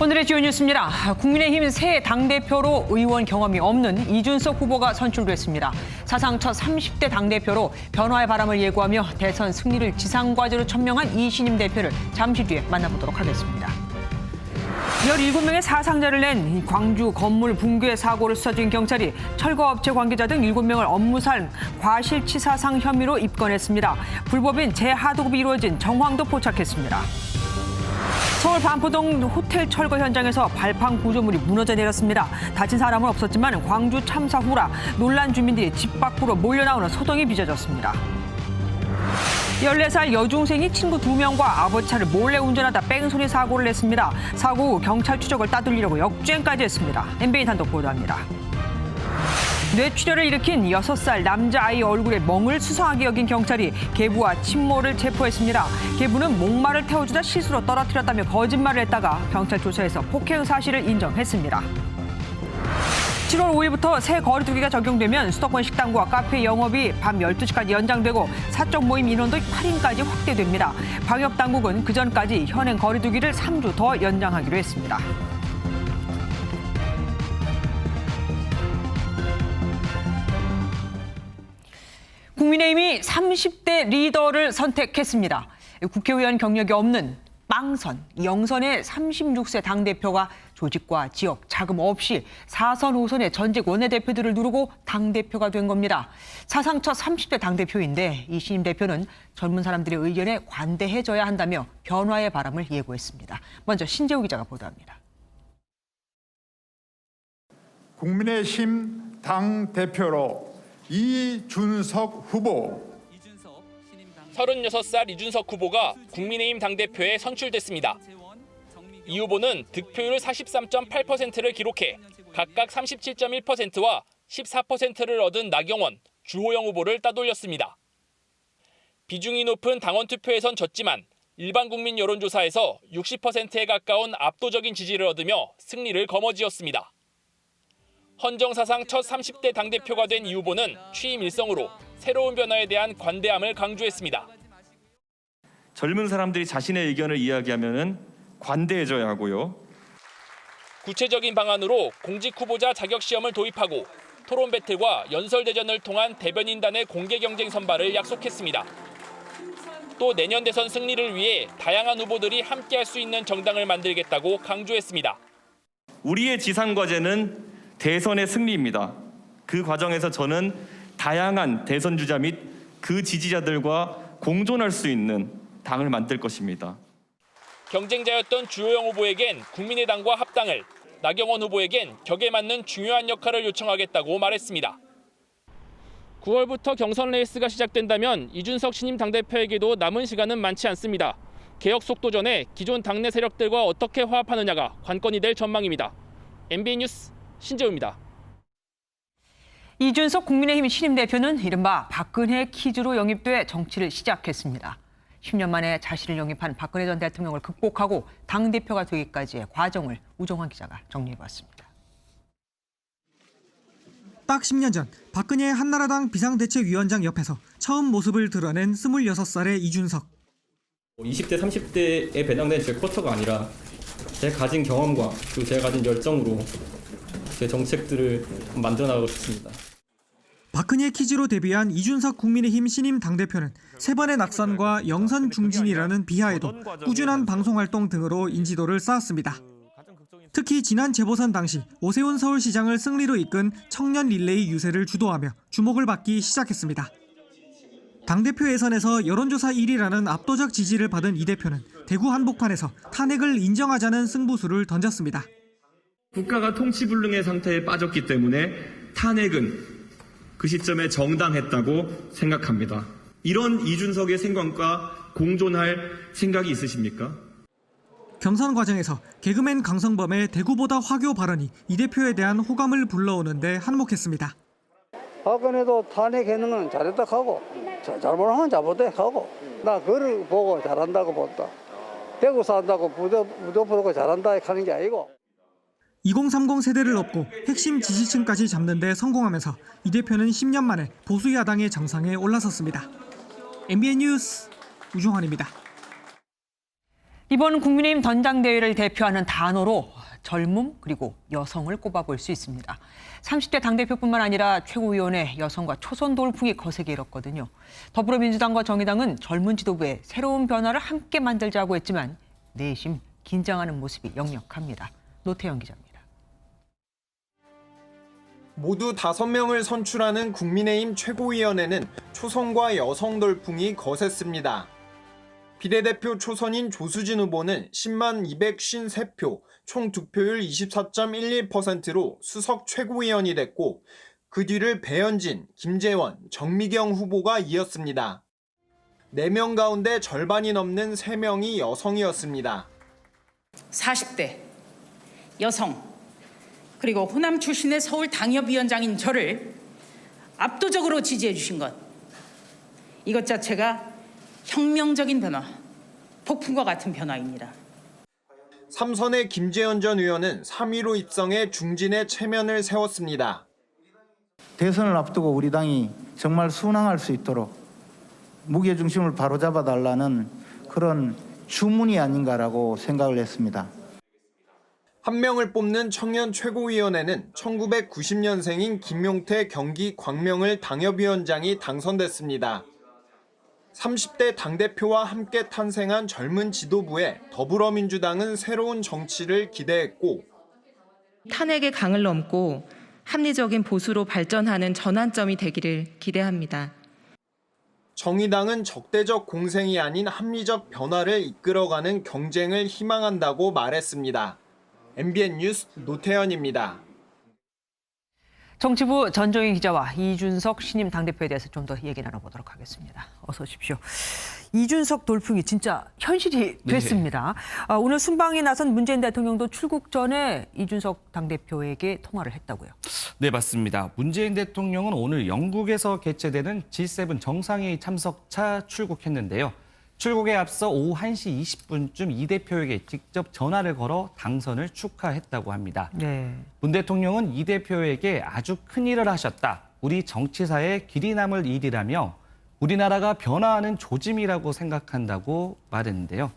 오늘의 주요 뉴스입니다. 국민의힘 새 당대표로 의원 경험이 없는 이준석 후보가 선출됐습니다. 사상 첫 30대 당대표로 변화의 바람을 예고하며 대선 승리를 지상과제로 천명한 이신임 대표를 잠시 뒤에 만나보도록 하겠습니다. 17명의 사상자를 낸 광주 건물 붕괴 사고를 수사 중인 경찰이 철거업체 관계자 등 7명을 업무상 과실치사상 혐의로 입건했습니다. 불법인 재하도급이 이루어진 정황도 포착했습니다. 서울 반포동 호텔 철거 현장에서 발판 구조물이 무너져 내렸습니다. 다친 사람은 없었지만 광주 참사 후라 놀란 주민들이 집 밖으로 몰려나오는 소동이 빚어졌습니다. 14살 여중생이 친구 2명과 아버지 차를 몰래 운전하다 뺑소니 사고를 냈습니다. 사고 후 경찰 추적을 따돌리려고 역주행까지 했습니다. MBN 단독 보도합니다. 뇌출혈을 일으킨 6살 남자아이 얼굴에 멍을 수상하게 여긴 경찰이 계부와 친모를 체포했습니다. 계부는 목말을 태워주다 실수로 떨어뜨렸다며 거짓말을 했다가 경찰 조사에서 폭행 사실을 인정했습니다. 7월 5일부터 새 거리두기가 적용되면 수도권 식당과 카페 영업이 밤 12시까지 연장되고 사적 모임 인원도 8인까지 확대됩니다. 방역당국은 그전까지 현행 거리두기를 3주 더 연장하기로 했습니다. 국민의힘이 30대 리더를 선택했습니다. 국회의원 경력이 없는 빵선, 영선의 36세 당대표가 조직과 지역, 자금 없이 4선, 5선의 전직 원내대표들을 누르고 당대표가 된 겁니다. 사상 첫 30대 당대표인데 이신임 대표는 젊은 사람들의 의견에 관대해져야 한다며 변화의 바람을 예고했습니다. 먼저 신재우 기자가 보도합니다. 국민의힘 당대표로 이준석 후보. 36살 이준석 후보가 국민의힘 당대표에 선출됐습니다. 이 후보는 득표율 43.8%를 기록해 각각 37.1%와 14%를 얻은 나경원, 주호영 후보를 따돌렸습니다. 비중이 높은 당원 투표에선 졌지만 일반 국민 여론조사에서 60%에 가까운 압도적인 지지를 얻으며 승리를 거머쥐었습니다. 헌정사상 첫 30대 당대표가 된 이 후보는 취임 일성으로 새로운 변화에 대한 관대함을 강조했습니다. 젊은 사람들이 자신의 의견을 이야기하면 관대해져야 하고요. 구체적인 방안으로 공직 후보자 자격 시험을 도입하고 토론 배틀과 연설 대전을 통한 대변인단의 공개 경쟁 선발을 약속했습니다. 또 내년 대선 승리를 위해 다양한 후보들이 함께할 수 있는 정당을 만들겠다고 강조했습니다. 우리의 지상 과제는 대선의 승리입니다. 그 과정에서 저는 다양한 대선 주자 및 그 지지자들과 공존할 수 있는 당을 만들 것입니다. 경쟁자였던 주호영 후보에겐 국민의당과 합당을, 나경원 후보에겐 격에 맞는 중요한 역할을 요청하겠다고 말했습니다. 9월부터 경선 레이스가 시작된다면 이준석 신임 당대표에게도 남은 시간은 많지 않습니다. 개혁 속도 전에 기존 당내 세력들과 어떻게 화합하느냐가 관건이 될 전망입니다. MBN 뉴스 신재우입니다. 이준석 국민의힘 신임 대표는 이른바 박근혜 퀴즈로 영입돼 정치를 시작했습니다. 10년 만에 자신을 영입한 박근혜 전 대통령을 극복하고 당대표가 되기까지의 과정을 우정환 기자가 정리해봤습니다. 딱 10년 전 박근혜 한나라당 비상대책위원장 옆에서 처음 모습을 드러낸 26살의 이준석. 20대, 30대에 배당된 제 쿼터가 아니라 제가 가진 경험과 그리고 제가 가진 열정으로 제 정책들을 만들어 나가고 싶습니다. 박근혜 퀴즈로 데뷔한 이준석 국민의힘 신임 당대표는 세 번의 낙선과 영선 중진이라는 비하에도 꾸준한 방송활동 등으로 인지도를 쌓았습니다. 특히 지난 재보선 당시 오세훈 서울시장을 승리로 이끈 청년 릴레이 유세를 주도하며 주목을 받기 시작했습니다. 당대표 예선에서 여론조사 1위라는 압도적 지지를 받은 이 대표는 대구 한복판에서 탄핵을 인정하자는 승부수를 던졌습니다. 국가가 통치불능의 상태에 빠졌기 때문에 탄핵은 그 시점에 정당했다고 생각합니다. 이런 이준석의 생각과 공존할 생각이 있으십니까? 경선 과정에서 개그맨 강성범의 대구보다 화교 발언이 이 대표에 대한 호감을 불러오는데 한몫했습니다. 박근혜도 탄핵하는 건 잘했다 하고 잘못하면 잘못했다 하고 나 그를 보고 잘한다고 본다. 대구 산다고 무도 부르고 잘한다 하는 게 아니고. 2030 세대를 업고 핵심 지지층까지 잡는 데 성공하면서 이 대표는 10년 만에 보수 야당의 정상에 올라섰습니다. MBN 뉴스 우종환입니다. 이번 국민의힘 전당대회를 대표하는 단어로 젊음 그리고 여성을 꼽아볼 수 있습니다. 30대 당대표뿐만 아니라 최고위원회 여성과 초선 돌풍이 거세게 일었거든요. 더불어민주당과 정의당은 젊은 지도부에 새로운 변화를 함께 만들자고 했지만 내심 긴장하는 모습이 역력합니다. 노태영 기자입니다. 모두 5명을 선출하는 국민의힘 최고위원회는 초선과 여성 돌풍이 거셌습니다. 비례대표 초선인 조수진 후보는 10만 253표, 총 득표율 24.11%로 수석 최고위원이 됐고 그 뒤를 배현진, 김재원, 정미경 후보가 이었습니다. 4명 가운데 절반이 넘는 3명이 여성이었습니다. 40대 여성 그리고 호남 출신의 서울 당협위원장인 저를 압도적으로 지지해 주신 것, 이것 자체가 혁명적인 변화, 폭풍과 같은 변화입니다. 3선의 김재현 전 의원은 3위로 입성해 중진의 체면을 세웠습니다. 대선을 앞두고 우리 당이 정말 순항할 수 있도록 무게중심을 바로잡아달라는 그런 주문이 아닌가라고 생각을 했습니다. 한 명을 뽑는 청년 최고위원회는 1990년생인 김용태 경기 광명을 당협위원장이 당선됐습니다. 30대 당대표와 함께 탄생한 젊은 지도부에 더불어민주당은 새로운 정치를 기대했고 탄핵의 강을 넘고 합리적인 보수로 발전하는 전환점이 되기를 기대합니다. 정의당은 적대적 공생이 아닌 합리적 변화를 이끌어가는 경쟁을 희망한다고 말했습니다. MBN 뉴스 노태현입니다. 정치부 전종인 기자와 이준석 신임 당대표에 대해서 좀 더 얘기 나눠보도록 하겠습니다. 어서 오십시오. 이준석 돌풍이 진짜 현실이 됐습니다. 네. 오늘 순방에 나선 문재인 대통령도 출국 전에 이준석 당대표에게 통화를 했다고요. 네, 맞습니다. 문재인 대통령은 오늘 영국에서 개최되는 G7 정상회의 참석차 출국했는데요. 출국에 앞서 오후 1시 20분쯤 이 대표에게 직접 전화를 걸어 당선을 축하했다고 합니다. 네. 문 대통령은 이 대표에게 아주 큰 일을 하셨다. 우리 정치사에 길이 남을 일이라며 우리나라가 변화하는 조짐이라고 생각한다고 말했는데요.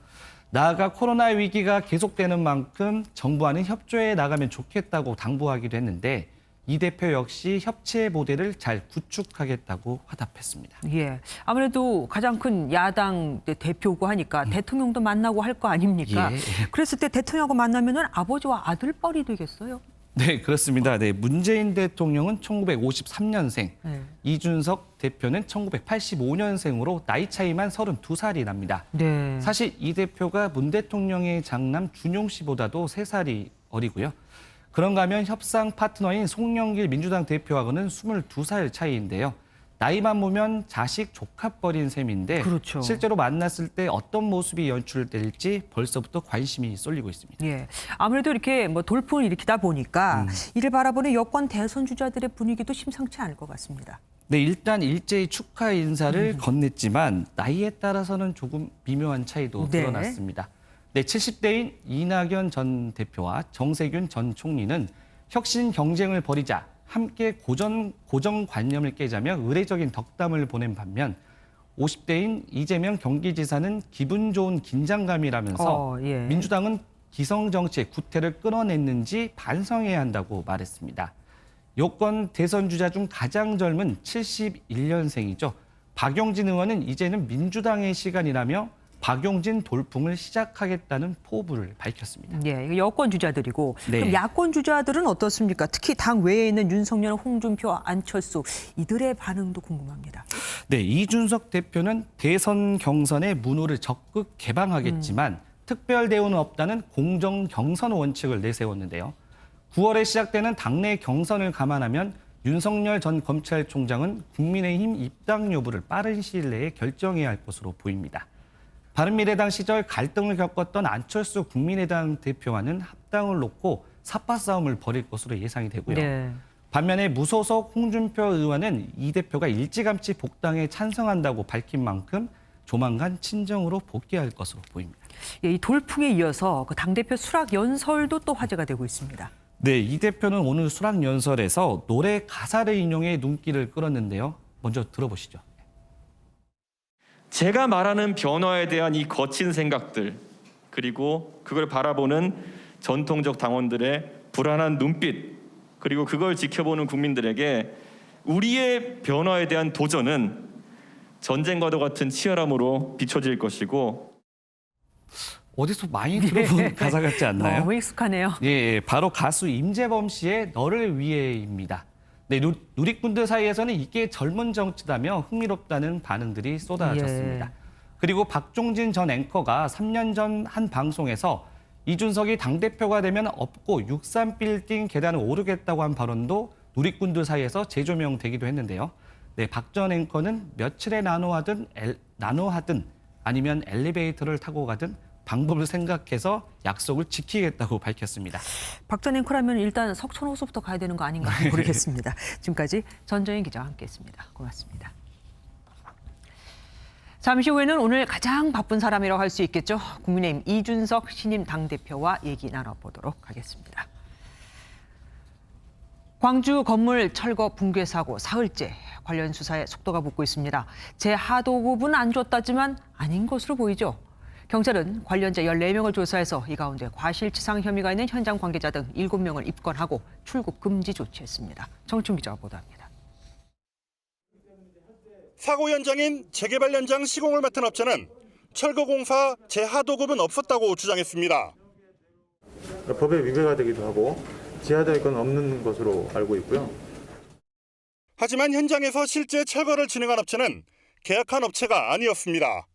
나아가 코로나 위기가 계속되는 만큼 정부와는 협조해 나가면 좋겠다고 당부하기도 했는데 이 대표 역시 협치의 모델을 잘 구축하겠다고 화답했습니다. 예, 아무래도 가장 큰 야당 대표고 하니까 대통령도 만나고 할 거 아닙니까? 예. 그랬을 때 대통령하고 만나면은 아버지와 아들뻘이 되겠어요? 네, 그렇습니다. 네, 문재인 대통령은 1953년생, 네. 이준석 대표는 1985년생으로 나이 차이만 32살이 납니다. 네. 사실 이 대표가 문 대통령의 장남 준용 씨보다도 3살이 어리고요. 그런가 하면 협상 파트너인 송영길 민주당 대표하고는 22살 차이인데요. 나이만 보면 자식 조카뻘인 셈인데 그렇죠. 실제로 만났을 때 어떤 모습이 연출될지 벌써부터 관심이 쏠리고 있습니다. 예, 아무래도 이렇게 뭐 돌풍을 일으키다 보니까 이를 바라보는 여권 대선 주자들의 분위기도 심상치 않을 것 같습니다. 네, 일단 일제히 축하 인사를 건넸지만 나이에 따라서는 조금 미묘한 차이도 네. 드러났습니다. 네, 70대인 이낙연 전 대표와 정세균 전 총리는 혁신 경쟁을 벌이자 함께 고정관념을 깨자며 의례적인 덕담을 보낸 반면 50대인 이재명 경기지사는 기분 좋은 긴장감이라면서 예. 민주당은 기성정치의 구태를 끊어냈는지 반성해야 한다고 말했습니다. 여권 대선 주자 중 가장 젊은 71년생이죠. 박용진 의원은 이제는 민주당의 시간이라며 박용진 돌풍을 시작하겠다는 포부를 밝혔습니다. 예, 여권 주자들이고 네. 그럼 야권 주자들은 어떻습니까? 특히 당 외에 있는 윤석열, 홍준표, 안철수 이들의 반응도 궁금합니다. 네, 이준석 대표는 대선 경선의 문호를 적극 개방하겠지만 특별 대우는 없다는 공정 경선 원칙을 내세웠는데요. 9월에 시작되는 당내 경선을 감안하면 윤석열 전 검찰총장은 국민의힘 입당 여부를 빠른 시일 내에 결정해야 할 것으로 보입니다. 바른미래당 시절 갈등을 겪었던 안철수 국민의당 대표와는 합당을 놓고 삿바 싸움을 벌일 것으로 예상이 되고요. 네. 반면에 무소속 홍준표 의원은 이 대표가 일찌감치 복당에 찬성한다고 밝힌 만큼 조만간 친정으로 복귀할 것으로 보입니다. 예, 이 돌풍에 이어서 그 당대표 수락 연설도 또 화제가 되고 있습니다. 네, 이 대표는 오늘 수락 연설에서 노래 가사를 인용해 눈길을 끌었는데요. 먼저 들어보시죠. 제가 말하는 변화에 대한 이 거친 생각들, 그리고 그걸 바라보는 전통적 당원들의 불안한 눈빛, 그리고 그걸 지켜보는 국민들에게 우리의 변화에 대한 도전은 전쟁과도 같은 치열함으로 비춰질 것이고. 어디서 많이 들어본 가사 같지 않나요? 너무 익숙하네요. 예, 바로 가수 임재범 씨의 너를 위해입니다. 네, 누리꾼들 사이에서는 이게 젊은 정치다며 흥미롭다는 반응들이 쏟아졌습니다. 예. 그리고 박종진 전 앵커가 3년 전 한 방송에서 이준석이 당대표가 되면 업고 63빌딩 계단을 오르겠다고 한 발언도 누리꾼들 사이에서 재조명되기도 했는데요. 네, 박 전 앵커는 며칠에 나눠하든 아니면 엘리베이터를 타고 가든 방법을 생각해서 약속을 지키겠다고 밝혔습니다. 박 전 앵커라면 일단 석촌호수부터 가야 되는 거 아닌가 모르겠습니다. 지금까지 전정인 기자와 함께했습니다. 고맙습니다. 잠시 후에는 오늘 가장 바쁜 사람이라고 할 수 있겠죠. 국민의힘 이준석 신임 당대표와 얘기 나눠보도록 하겠습니다. 광주 건물 철거 붕괴 사고 사흘째 관련 수사에 속도가 붙고 있습니다. 제5호급은 안 줬다지만 아닌 것으로 보이죠. 경찰은 관련자 14명을 조사해서 이 가운데 과실치상 혐의가 있는 현장 관계자 등 7명을 입건하고 출국 금지 조치했습니다. 정춘 기자가 보도합니다. 사고 현장인 재개발 현장 시공을 맡은 업체는 철거공사 제5호급은 없었다고 주장했습니다. 법에 위배가 되기도 하고 지하자의 건 없는 것으로 알고 있고요. 하지만 현장에서 실제 철거를 진행한 업체는 계약한 업체가 아니었습니다.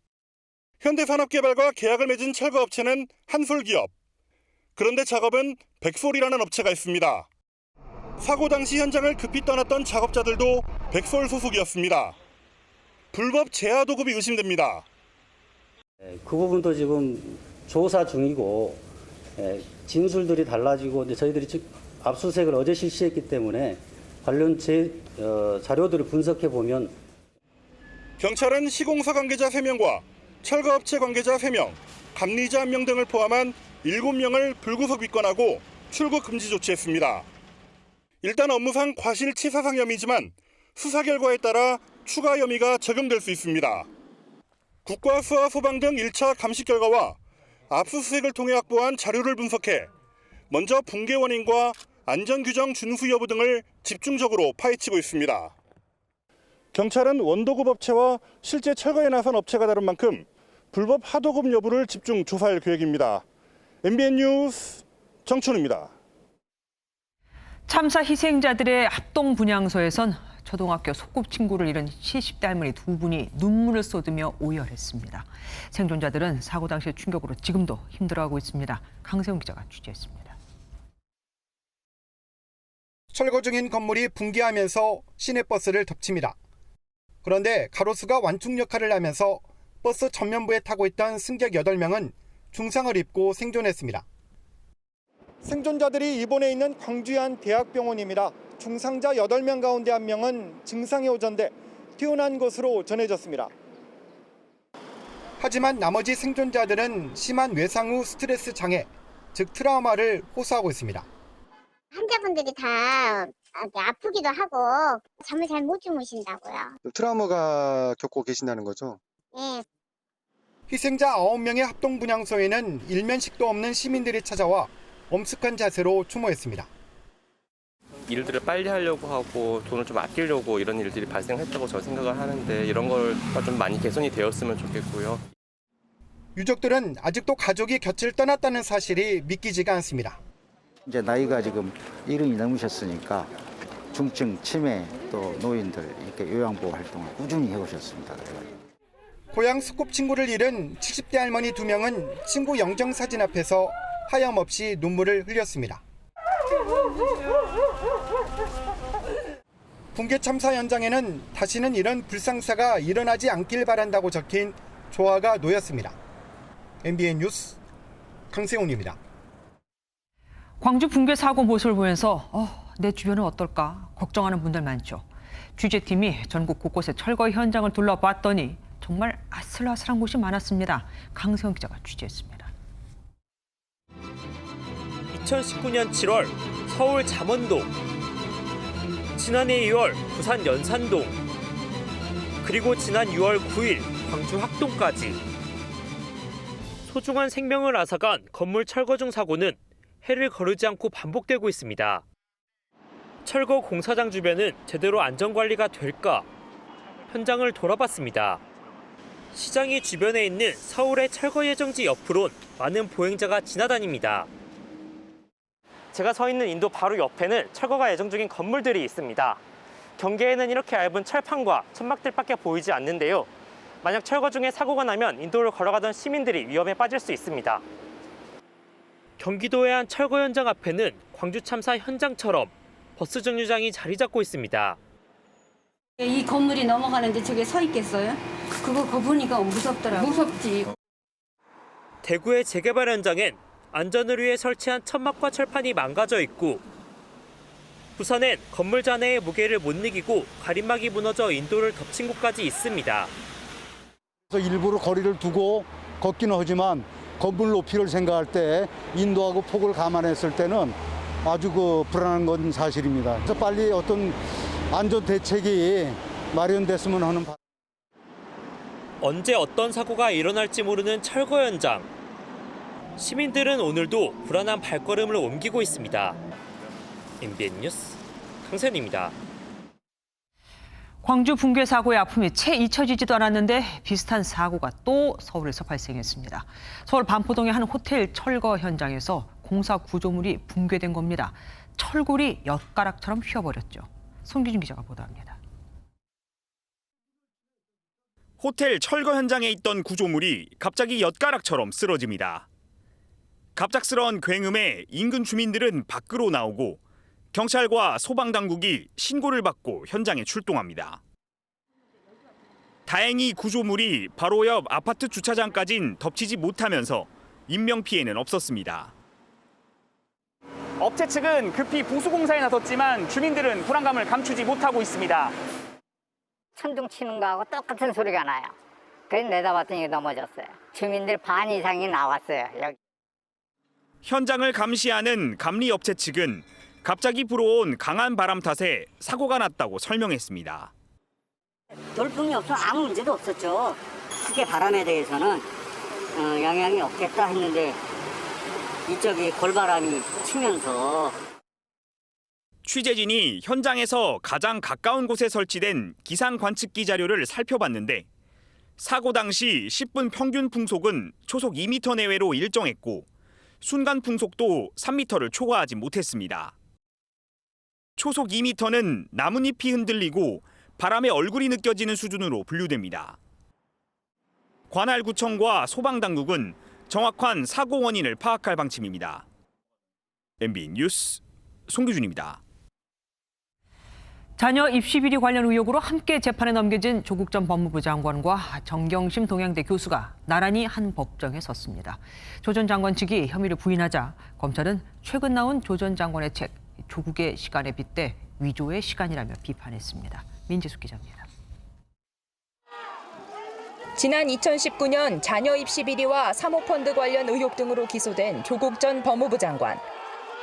현대산업개발과 계약을 맺은 철거업체는 한솔기업. 그런데 작업은 백솔이라는 업체가 있습니다. 사고 당시 현장을 급히 떠났던 작업자들도 백솔 소속이었습니다. 불법 제5호급이 의심됩니다. 그 부분도 지금 조사 중이고 진술들이 달라지고 이제 저희들이 압수수색을 어제 실시했기 때문에 관련 자료들을 분석해 보면 경찰은 시공사 관계자 3명과 철거업체 관계자 3명, 감리자 1명 등을 포함한 7명을 불구속 입건하고 출국 금지 조치했습니다. 일단 업무상 과실치사상 혐의지만 수사 결과에 따라 추가 혐의가 적용될 수 있습니다. 국과수와 소방 등 1차 감식 결과와 압수수색을 통해 확보한 자료를 분석해 먼저 붕괴 원인과 안전규정 준수 여부 등을 집중적으로 파헤치고 있습니다. 경찰은 원도급 업체와 실제 철거에 나선 업체가 다른 만큼 불법 하도급 여부를 집중 조사할 계획입니다. MBN 뉴스 정춘우입니다. 참사 희생자들의 합동 분향소에선 초등학교 소꿉친구를 잃은 70대 할머니 2분이 눈물을 쏟으며 오열했습니다. 생존자들은 사고 당시의 충격으로 지금도 힘들어하고 있습니다. 강세훈 기자가 취재했습니다. 철거 중인 건물이 붕괴하면서 시내버스를 덮칩니다. 그런데 가로수가 완충 역할을 하면서 버스 전면부에 타고 있던 승객 8명은 중상을 입고 생존했습니다. 생존자들이 입원해 있는 광주의 한 대학병원입니다. 중상자 8명 가운데 1명은 증상이 호전돼 퇴원한 것으로 전해졌습니다. 하지만 나머지 생존자들은 심한 외상 후 스트레스 장애, 즉 트라우마를 호소하고 있습니다. 환자분들이 다 아프기도 하고 잠을 잘 못 주무신다고요. 트라우마가 겪고 계신다는 거죠? 네. 희생자 9명의 합동 분향소에는 일면식도 없는 시민들이 찾아와 엄숙한 자세로 추모했습니다. 일들을 빨리 하려고 하고 돈을 좀 아끼려고 이런 일들이 발생했다고 저는 생각을 하는데 이런 걸 좀 많이 개선이 되었으면 좋겠고요. 유족들은 아직도 가족이 곁을 떠났다는 사실이 믿기지가 않습니다. 이제 나이가 지금 70이 넘으셨으니까 중증, 치매, 또 노인들 이렇게 요양보호 활동을 꾸준히 해오셨습니다. 고향 소꿉친구를 잃은 70대 할머니 2명은 친구 영정사진 앞에서 하염없이 눈물을 흘렸습니다. 붕괴 참사 현장에는 다시는 이런 불상사가 일어나지 않길 바란다고 적힌 조화가 놓였습니다. MBN 뉴스 강세훈입니다. 광주 붕괴 사고 모습을 보면서 내 주변은 어떨까 걱정하는 분들 많죠. 취재팀이 전국 곳곳의 철거 현장을 둘러봤더니 정말 아슬아슬한 곳이 많았습니다. 강세훈 기자가 취재했습니다. 2019년 7월 서울 잠원동, 지난해 2월 부산 연산동, 그리고 지난 6월 9일 광주 학동까지 소중한 생명을 앗아간 건물 철거 중 사고는 해를 거르지 않고 반복되고 있습니다. 철거 공사장 주변은 제대로 안전관리가 될까? 현장을 돌아봤습니다. 시장이 주변에 있는 서울의 철거 예정지 옆으론 많은 보행자가 지나다닙니다. 제가 서 있는 인도 바로 옆에는 철거가 예정 중인 건물들이 있습니다. 경계에는 이렇게 얇은 철판과 천막들밖에 보이지 않는데요. 만약 철거 중에 사고가 나면 인도를 걸어가던 시민들이 위험에 빠질 수 있습니다. 경기도의 한 철거 현장 앞에는 광주 참사 현장처럼 버스 정류장이 자리 잡고 있습니다. 이 건물이 넘어가는데 저게 서 있겠어요? 그거 보니까 무섭더라고요. 무섭지. 대구의 재개발 현장엔 안전을 위해 설치한 천막과 철판이 망가져 있고 부산엔 건물 잔해의 무게를 못 이기고 가림막이 무너져 인도를 덮친 곳까지 있습니다. 그래서 일부러 거리를 두고 걷기는 하지만 건물 높이를 생각할 때 인도하고 폭을 감안했을 때는 아주 불안한 건 사실입니다. 그래서 빨리 어떤 안전 대책이 마련됐으면 하는 바람. 언제 어떤 사고가 일어날지 모르는 철거 현장. 시민들은 오늘도 불안한 발걸음을 옮기고 있습니다. MBN 뉴스 강세현입니다. 광주 붕괴 사고의 아픔이 채 잊혀지지도 않았는데 비슷한 사고가 또 서울에서 발생했습니다. 서울 반포동의 한 호텔 철거 현장에서 공사 구조물이 붕괴된 겁니다. 철골이 엿가락처럼 휘어버렸죠. 송기준 기자가 보도합니다. 호텔 철거 현장에 있던 구조물이 갑자기 엿가락처럼 쓰러집니다. 갑작스러운 굉음에 인근 주민들은 밖으로 나오고 경찰과 소방당국이 신고를 받고 현장에 출동합니다. 다행히 구조물이 바로 옆 아파트 주차장까진 덮치지 못하면서 인명피해는 없었습니다. 업체 측은 급히 보수공사에 나섰지만 주민들은 불안감을 감추지 못하고 있습니다. 천둥 치는 거하고 똑같은 소리가 나요. 그래서 내다봤더니 넘어졌어요. 주민들 반 이상이 나왔어요. 여기. 현장을 감시하는 감리업체 측은 갑자기 불어온 강한 바람 탓에 사고가 났다고 설명했습니다. 돌풍이 없으면 아무 문제도 없었죠. 크게 바람에 대해서는 영향이 없겠다 했는데 이쪽이 골바람이 치면서 취재진이 현장에서 가장 가까운 곳에 설치된 기상 관측기 자료를 살펴봤는데 사고 당시 10분 평균 풍속은 초속 2m 내외로 일정했고 순간 풍속도 3m를 초과하지 못했습니다. 초속 2m는 나뭇잎이 흔들리고 바람의 얼굴이 느껴지는 수준으로 분류됩니다. 관할구청과 소방당국은 정확한 사고 원인을 파악할 방침입니다. MBN 뉴스 송규준입니다. 자녀 입시 비리 관련 의혹으로 함께 재판에 넘겨진 조국 전 법무부 장관과 정경심 동양대 교수가 나란히 한 법정에 섰습니다. 조 전 장관 측이 혐의를 부인하자 검찰은 최근 나온 조 전 장관의 책 조국의 시간에 빗대 위조의 시간이라며 비판했습니다. 민지숙 기자입니다. 지난 2019년 자녀 입시 비리와 사모펀드 관련 의혹 등으로 기소된 조국 전 법무부 장관.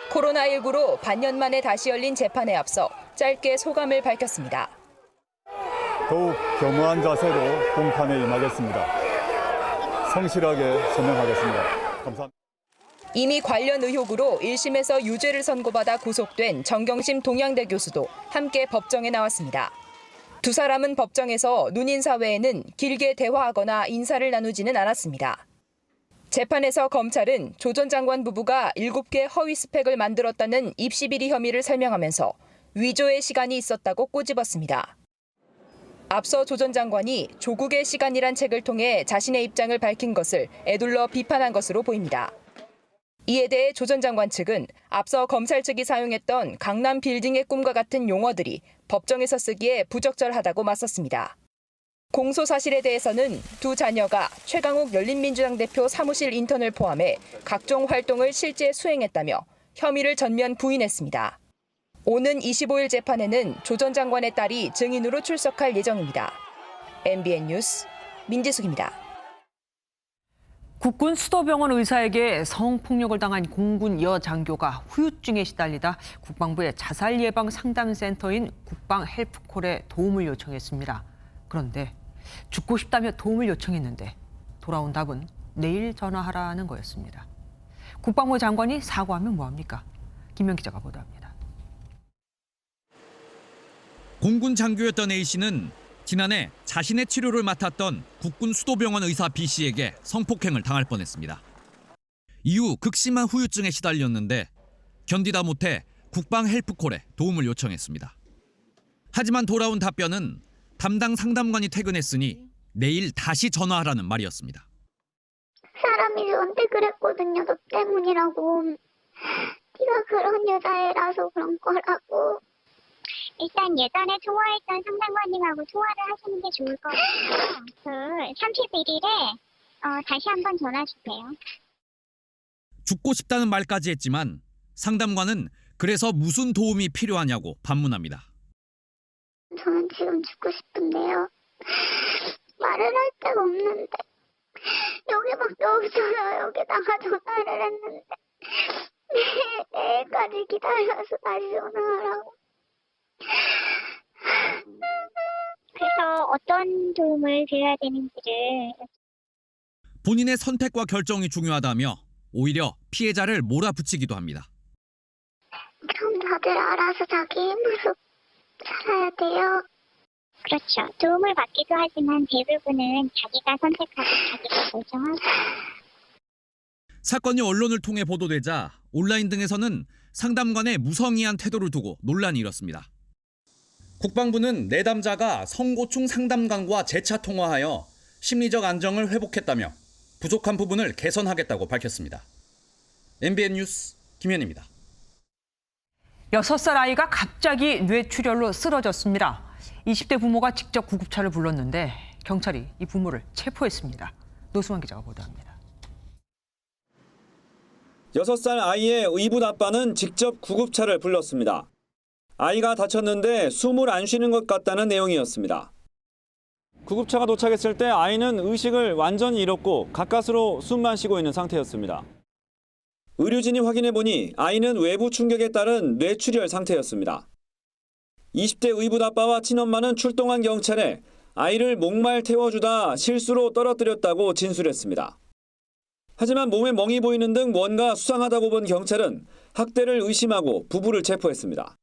코로나19로 반년 만에 다시 열린 재판에 앞서 짧게 소감을 밝혔습니다. 더욱 겸허한 자세로 공판에 임하겠습니다. 성실하게 소명하겠습니다. 감사합니다. 이미 관련 의혹으로 1심에서 유죄를 선고받아 구속된 정경심 동양대 교수도 함께 법정에 나왔습니다. 두 사람은 법정에서 눈인사 외에는 길게 대화하거나 인사를 나누지는 않았습니다. 재판에서 검찰은 조 전 장관 부부가 7개 허위 스펙을 만들었다는 입시 비리 혐의를 설명하면서 위조의 시간이 있었다고 꼬집었습니다. 앞서 조 전 장관이 조국의 시간이란 책을 통해 자신의 입장을 밝힌 것을 에둘러 비판한 것으로 보입니다. 이에 대해 조 전 장관 측은 앞서 검찰 측이 사용했던 강남 빌딩의 꿈과 같은 용어들이 법정에서 쓰기에 부적절하다고 맞섰습니다. 공소 사실에 대해서는 두 자녀가 최강욱 열린민주당 대표 사무실 인턴을 포함해 각종 활동을 실제 수행했다며 혐의를 전면 부인했습니다. 오는 25일 재판에는 조 전 장관의 딸이 증인으로 출석할 예정입니다. MBN 뉴스 민지숙입니다. 국군 수도병원 의사에게 성폭력을 당한 공군 여장교가 후유증에 시달리다 국방부의 자살 예방 상담센터인 국방 헬프콜에 도움을 요청했습니다. 그런데 죽고 싶다며 도움을 요청했는데 돌아온 답은 내일 전화하라는 거였습니다. 국방부 장관이 사과하면 뭐합니까? 김명 기자가 보도합니다. 공군 장교였던 A씨는 지난해 자신의 치료를 맡았던 국군 수도병원 의사 B씨에게 성폭행을 당할 뻔했습니다. 이후 극심한 후유증에 시달렸는데 견디다 못해 국방 헬프콜에 도움을 요청했습니다. 하지만 돌아온 답변은 담당 상담관이 퇴근했으니 내일 다시 전화하라는 말이었습니다. 사람이 저한테 그랬거든요. 너 때문이라고. 네가 그런 여자애라서 그런 거라고. 일단 예전에 통화했던 상담관님하고 통화를 하시는 게 좋을 것 같아요. 그 31일에 다시 한번 전화 주세요. 죽고 싶다는 말까지 했지만 상담관은 그래서 무슨 도움이 필요하냐고 반문합니다. 저는 지금 죽고 싶은데요. 말을 할 데가 없는데 여기밖에 없어요. 여기다가 전화를 했는데 내일까지 기다려서 다시 전화하라고. 그래서 어떤 도움을 드려야 되는지를. 본인의 선택과 결정이 중요하다며 오히려 피해자를 몰아붙이기도 합니다. 그럼 다들 알아서 자기 힘으로 살아야 돼요. 그렇죠. 도움을 받기도 하지만 대부분은 자기가 선택하고 자기가 결정하고. 사건이 언론을 통해 보도되자 온라인 등에서는 상담관의 무성의한 태도를 두고 논란이 일었습니다. 국방부는 내담자가 성고충 상담관과 재차 통화하여 심리적 안정을 회복했다며 부족한 부분을 개선하겠다고 밝혔습니다. MBN 뉴스 김현입니다. 6살 아이가 갑자기 뇌출혈로 쓰러졌습니다. 20대 부모가 직접 구급차를 불렀는데 경찰이 이 부모를 체포했습니다. 노수환 기자가 보도합니다. 6살 아이의 의붓 아빠는 직접 구급차를 불렀습니다. 아이가 다쳤는데 숨을 안 쉬는 것 같다는 내용이었습니다. 구급차가 도착했을 때 아이는 의식을 완전히 잃었고 가까스로 숨만 쉬고 있는 상태였습니다. 의료진이 확인해보니 아이는 외부 충격에 따른 뇌출혈 상태였습니다. 20대 의붓 아빠와 친엄마는 출동한 경찰에 아이를 목말 태워주다 실수로 떨어뜨렸다고 진술했습니다. 하지만 몸에 멍이 보이는 등 뭔가 수상하다고 본 경찰은 학대를 의심하고 부부를 체포했습니다.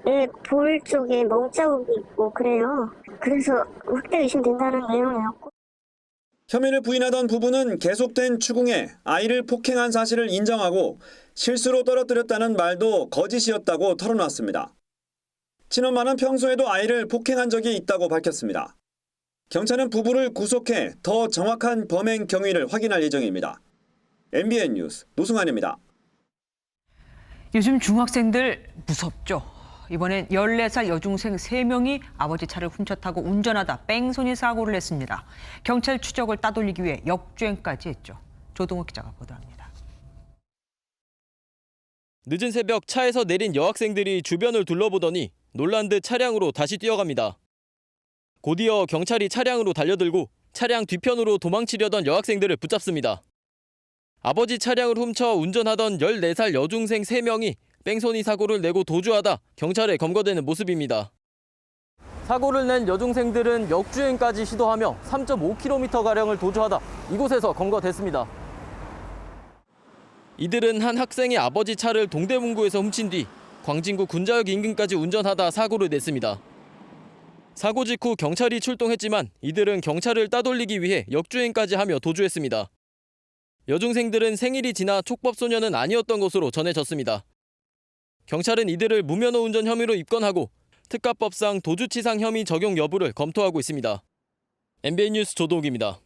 네, 볼 쪽에 멍자국이 있고 그래요. 그래서 학대 의심된다는 내용이었고. 혐의를 부인하던 부부는 계속된 추궁에 아이를 폭행한 사실을 인정하고 실수로 떨어뜨렸다는 말도 거짓이었다고 털어놨습니다. 친엄마는 평소에도 아이를 폭행한 적이 있다고 밝혔습니다. 경찰은 부부를 구속해 더 정확한 범행 경위를 확인할 예정입니다. MBN 뉴스 노승환입니다. 요즘 중학생들 무섭죠? 이번엔 14살 여중생 3명이 아버지 차를 훔쳐 타고 운전하다 뺑소니 사고를 냈습니다. 경찰 추적을 따돌리기 위해 역주행까지 했죠. 조동욱 기자가 보도합니다. 늦은 새벽 차에서 내린 여학생들이 주변을 둘러보더니 놀란 듯 차량으로 다시 뛰어갑니다. 곧이어 경찰이 차량으로 달려들고 차량 뒤편으로 도망치려던 여학생들을 붙잡습니다. 아버지 차량을 훔쳐 운전하던 14살 여중생 3명이 뺑소니 사고를 내고 도주하다 경찰에 검거되는 모습입니다. 사고를 낸 여중생들은 역주행까지 시도하며 3.5km가량을 도주하다 이곳에서 검거됐습니다. 이들은 한 학생의 아버지 차를 동대문구에서 훔친 뒤 광진구 군자역 인근까지 운전하다 사고를 냈습니다. 사고 직후 경찰이 출동했지만 이들은 경찰을 따돌리기 위해 역주행까지 하며 도주했습니다. 여중생들은 생일이 지나 촉법소년은 아니었던 것으로 전해졌습니다. 경찰은 이들을 무면허 운전 혐의로 입건하고 특가법상 도주치상 혐의 적용 여부를 검토하고 있습니다. MBN 뉴스 조동욱입니다.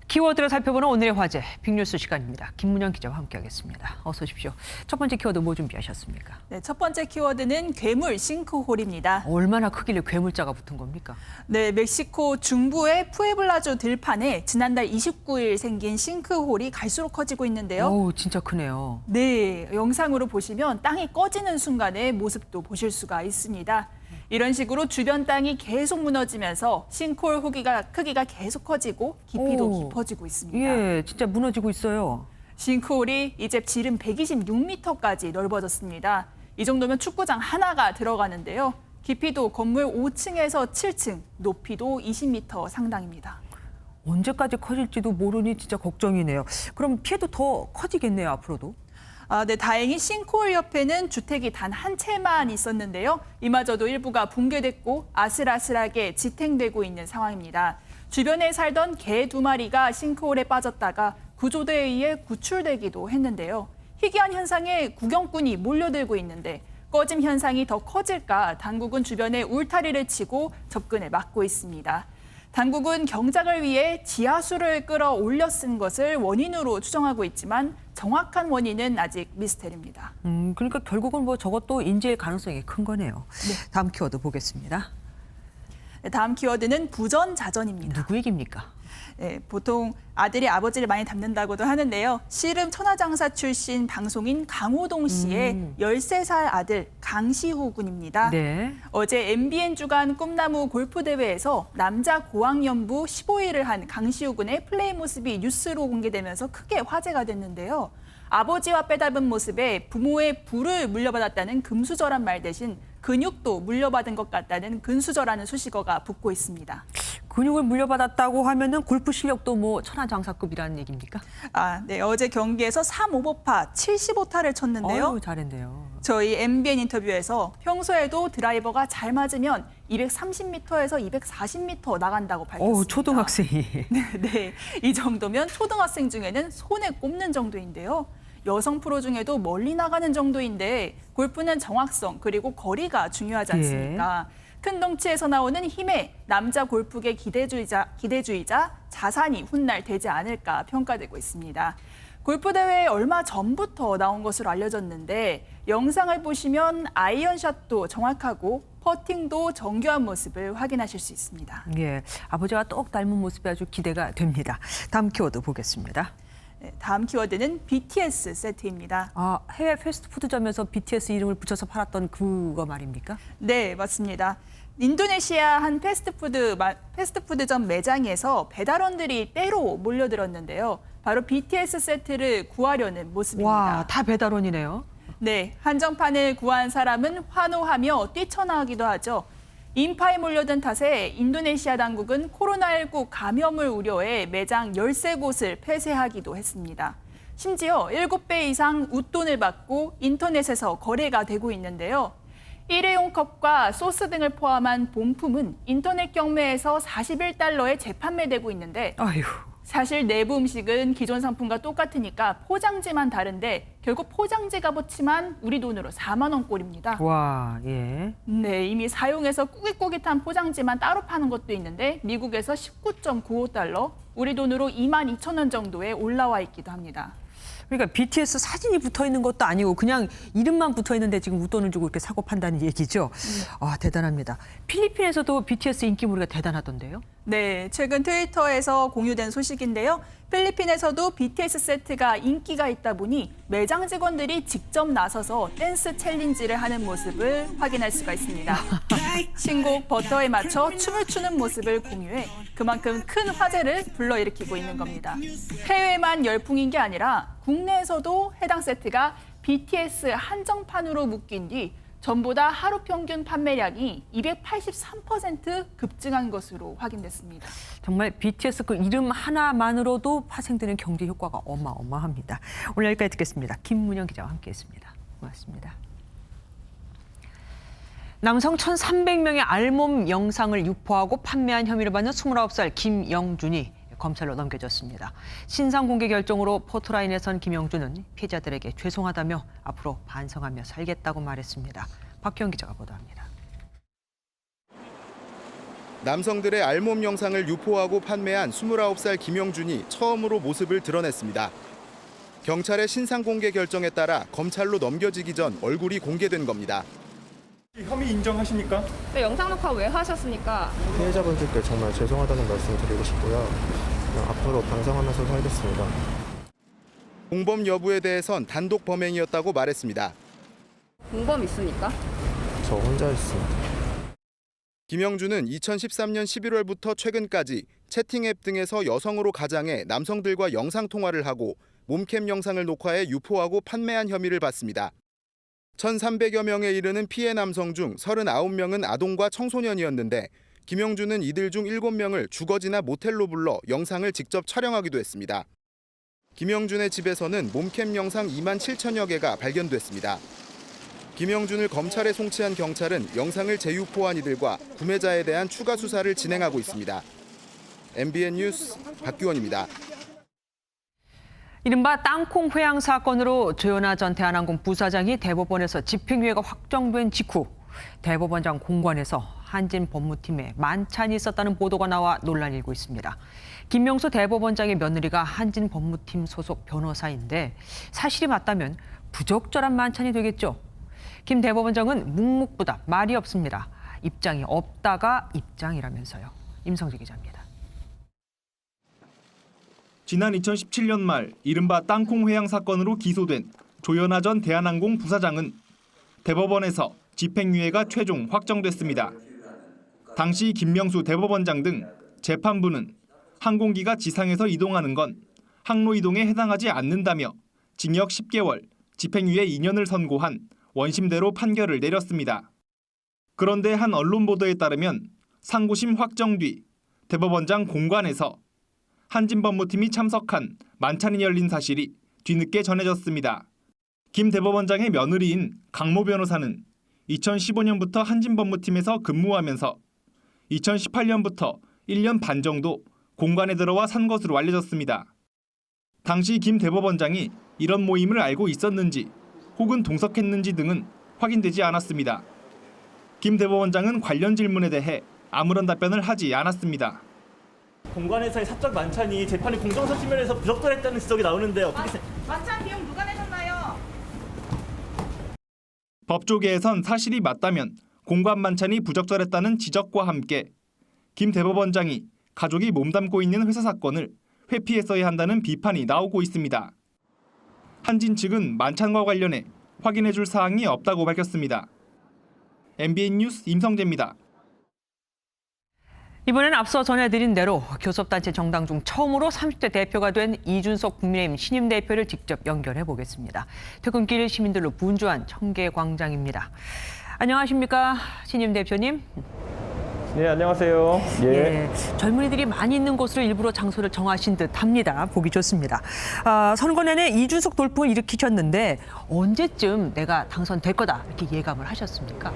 키워드를 살펴보는 오늘의 화제, 빅뉴스 시간입니다. 김문영 기자와 함께하겠습니다. 어서 오십시오. 첫 번째 키워드 뭐 준비하셨습니까? 네, 첫 번째 키워드는 괴물 싱크홀입니다. 얼마나 크길래 괴물자가 붙은 겁니까? 네, 멕시코 중부의 푸에블라주 들판에 지난달 29일 생긴 싱크홀이 갈수록 커지고 있는데요. 오, 진짜 크네요. 네, 영상으로 보시면 땅이 꺼지는 순간의 모습도 보실 수가 있습니다. 이런 식으로 주변 땅이 계속 무너지면서 싱크홀 크기가 계속 커지고 깊이도 깊어지고 있습니다. 예, 진짜 무너지고 있어요. 싱크홀이 이제 지름 126m까지 넓어졌습니다. 이 정도면 축구장 하나가 들어가는데요. 깊이도 건물 5층에서 7층, 높이도 20m 상당입니다. 언제까지 커질지도 모르니 진짜 걱정이네요. 그럼 피해도 더 커지겠네요, 앞으로도. 네, 다행히 싱크홀 옆에는 주택이 단 한 채만 있었는데요. 이마저도 일부가 붕괴됐고 아슬아슬하게 지탱되고 있는 상황입니다. 주변에 살던 개 2마리가 싱크홀에 빠졌다가 구조대에 의해 구출되기도 했는데요. 희귀한 현상에 구경꾼이 몰려들고 있는데 꺼짐 현상이 더 커질까 당국은 주변에 울타리를 치고 접근을 막고 있습니다. 당국은 경작을 위해 지하수를 끌어올려 쓴 것을 원인으로 추정하고 있지만 정확한 원인은 아직 미스테리입니다. 그러니까 결국은 뭐 저것도 인재의 가능성이 큰 거네요. 네. 다음 키워드 보겠습니다. 네, 다음 키워드는 부전자전입니다. 누구 얘기입니까? 네, 보통 아들이 아버지를 많이 닮는다고도 하는데요. 씨름 천하장사 출신 방송인 강호동 씨의 13살 아들 강시호 군입니다. 네. 어제 MBN 주간 꿈나무 골프 대회에서 남자 고학년부 15위를 한 강시호 군의 플레이 모습이 뉴스로 공개되면서 크게 화제가 됐는데요. 아버지와 빼닮은 모습에 부모의 부를 물려받았다는 금수저란 말 대신 근육도 물려받은 것 같다는 근수저라는 수식어가 붙고 있습니다. 근육을 물려받았다고 하면은 골프 실력도 뭐 천하장사급이라는 얘기입니까? 네, 어제 경기에서 3오버파 75타를 쳤는데요. 잘했네요. 저희 MBN 인터뷰에서 평소에도 드라이버가 잘 맞으면 230m에서 240m 나간다고 밝혔습니다. 초등학생이. 네, 이 정도면 초등학생 중에는 손에 꼽는 정도인데요. 여성 프로 중에도 멀리 나가는 정도인데 골프는 정확성 그리고 거리가 중요하지 않습니까? 큰 덩치에서 나오는 힘에 남자 골프계 기대주의자 자산이 훗날 되지 않을까 평가되고 있습니다. 골프 대회에 얼마 전부터 나온 것으로 알려졌는데 영상을 보시면 아이언샷도 정확하고 퍼팅도 정교한 모습을 확인하실 수 있습니다. 예, 아버지와 똑 닮은 모습이 아주 기대가 됩니다. 다음 키워드 보겠습니다. 네, 다음 키워드는 BTS 세트입니다. 해외 패스트푸드점에서 BTS 이름을 붙여서 팔았던 그거 말입니까? 네, 맞습니다. 인도네시아 한 패스트푸드점 매장에서 배달원들이 때로 몰려들었는데요. 바로 BTS 세트를 구하려는 모습입니다. 와, 다 배달원이네요. 네, 한정판을 구한 사람은 환호하며 뛰쳐나가기도 하죠. 인파에 몰려든 탓에 인도네시아 당국은 코로나19 감염을 우려해 매장 13곳을 폐쇄하기도 했습니다. 심지어 7배 이상 웃돈을 받고 인터넷에서 거래가 되고 있는데요. 일회용 컵과 소스 등을 포함한 본품은 인터넷 경매에서 41달러에 재판매되고 있는데 사실 내부 음식은 기존 상품과 똑같으니까 포장지만 다른데 결국 포장지 값어치만 우리 돈으로 4만 원꼴입니다. 와, 예. 네, 이미 사용해서 꾸깃꾸깃한 포장지만 따로 파는 것도 있는데 미국에서 19.95달러, 우리 돈으로 22,000원 정도에 올라와 있기도 합니다. 그러니까 BTS 사진이 붙어 있는 것도 아니고 그냥 이름만 붙어 있는데 지금 웃돈을 주고 이렇게 사고 판다는 얘기죠. 대단합니다. 필리핀에서도 BTS 인기몰이가 대단하던데요. 네, 최근 트위터에서 공유된 소식인데요. 필리핀에서도 BTS 세트가 인기가 있다 보니 매장 직원들이 직접 나서서 댄스 챌린지를 하는 모습을 확인할 수가 있습니다. 신곡 버터에 맞춰 춤을 추는 모습을 공유해 그만큼 큰 화제를 불러일으키고 있는 겁니다. 해외만 열풍인 게 아니라 국내에서도 해당 세트가 BTS 한정판으로 묶인 뒤 전보다 하루 평균 판매량이 283% 급증한 것으로 확인됐습니다. 정말 BTS 그 이름 하나만으로도 파생되는 경제 효과가 어마어마합니다. 오늘 여기까지 듣겠습니다. 김문영 기자와 함께했습니다. 고맙습니다. 남성 1,300명의 알몸 영상을 유포하고 판매한 혐의를 받는 29살 김영준이 검찰로 넘겨졌습니다. 신상 공개 결정으로 포토라인에 선 김영준은 피해자들에게 죄송하다며 앞으로 반성하며 살겠다고 말했습니다. 박형 기자가 보도합니다. 남성들의 알몸 영상을 유포하고 판매한 29살 김영준이 처음으로 모습을 드러냈습니다. 경찰의 신상 공개 결정에 따라 검찰로 넘겨지기 전 얼굴이 공개된 겁니다. 혐의 인정하십니까? 네, 영상 녹화 왜 하셨습니까? 피해자분들께 정말 죄송하다는 말씀 드리고 싶고요. 앞으로 반성하면서 살겠습니다. 공범 여부에 대해선 단독 범행이었다고 말했습니다. 공범 있습니까? 저 혼자 있습니다. 김영준은 2013년 11월부터 최근까지 채팅 앱 등에서 여성으로 가장해 남성들과 영상 통화를 하고 몸캠 영상을 녹화해 유포하고 판매한 혐의를 받습니다. 1,300여 명에 이르는 피해 남성 중 39명은 아동과 청소년이었는데 김영준은 이들 중 7명을 주거지나 모텔로 불러 영상을 직접 촬영하기도 했습니다. 김영준의 집에서는 몸캠 영상 2만 7천여 개가 발견됐습니다. 김영준을 검찰에 송치한 경찰은 영상을 재유포한 이들과 구매자에 대한 추가 수사를 진행하고 있습니다. MBN 뉴스 박규원입니다. 이른바 땅콩 회항 사건으로 조현아 전 대한항공 부사장이 대법원에서 집행유예가 확정된 직후 대법원장 공관에서 한진 법무팀에 만찬이 있었다는 보도가 나와 논란이 일고 있습니다. 김명수 대법원장의 며느리가 한진 법무팀 소속 변호사인데 사실이 맞다면 부적절한 만찬이 되겠죠. 김 대법원장은 묵묵부답, 말이 없습니다. 입장이 없다가 입장이라면서요. 임성재 기자입니다. 지난 2017년 말 이른바 땅콩 회항 사건으로 기소된 조현아 전 대한항공 부사장은 대법원에서 집행유예가 최종 확정됐습니다. 당시 김명수 대법원장 등 재판부는 항공기가 지상에서 이동하는 건 항로 이동에 해당하지 않는다며 징역 10개월, 집행유예 2년을 선고한 원심대로 판결을 내렸습니다. 그런데 한 언론 보도에 따르면 상고심 확정 뒤 대법원장 공관에서 한진 법무팀이 참석한 만찬이 열린 사실이 뒤늦게 전해졌습니다. 김 대법원장의 며느리인 강모 변호사는 2015년부터 한진 법무팀에서 근무하면서 2018년부터 1년 반 정도 공관에 들어와 산 것으로 알려졌습니다. 당시 김 대법원장이 이런 모임을 알고 있었는지 혹은 동석했는지 등은 확인되지 않았습니다. 김 대법원장은 관련 질문에 대해 아무런 답변을 하지 않았습니다. 공관에서의 사적 만찬이 재판의 공정성 측면에서 부적절했다는 지적이 나오는데 어떻게 만찬 비용 누가 내셨나요? 법조계에선 사실이 맞다면 공관 만찬이 부적절했다는 지적과 함께 김 대법원장이 가족이 몸담고 있는 회사 사건을 회피했어야 한다는 비판이 나오고 있습니다. 한진 측은 만찬과 관련해 확인해줄 사항이 없다고 밝혔습니다. MBN 뉴스 임성재입니다. 이번엔 앞서 전해드린 대로 교섭단체 정당 중 처음으로 30대 대표가 된 이준석 국민의힘 신임 대표를 직접 연결해 보겠습니다. 퇴근길 시민들로 분주한 청계광장입니다. 안녕하십니까, 신임 대표님. 네, 안녕하세요. 예, 젊은이들이 많이 있는 곳으로 일부러 장소를 정하신 듯합니다. 보기 좋습니다. 선거 내내 이준석 돌풍을 일으키셨는데 언제쯤 내가 당선될 거다 이렇게 예감을 하셨습니까?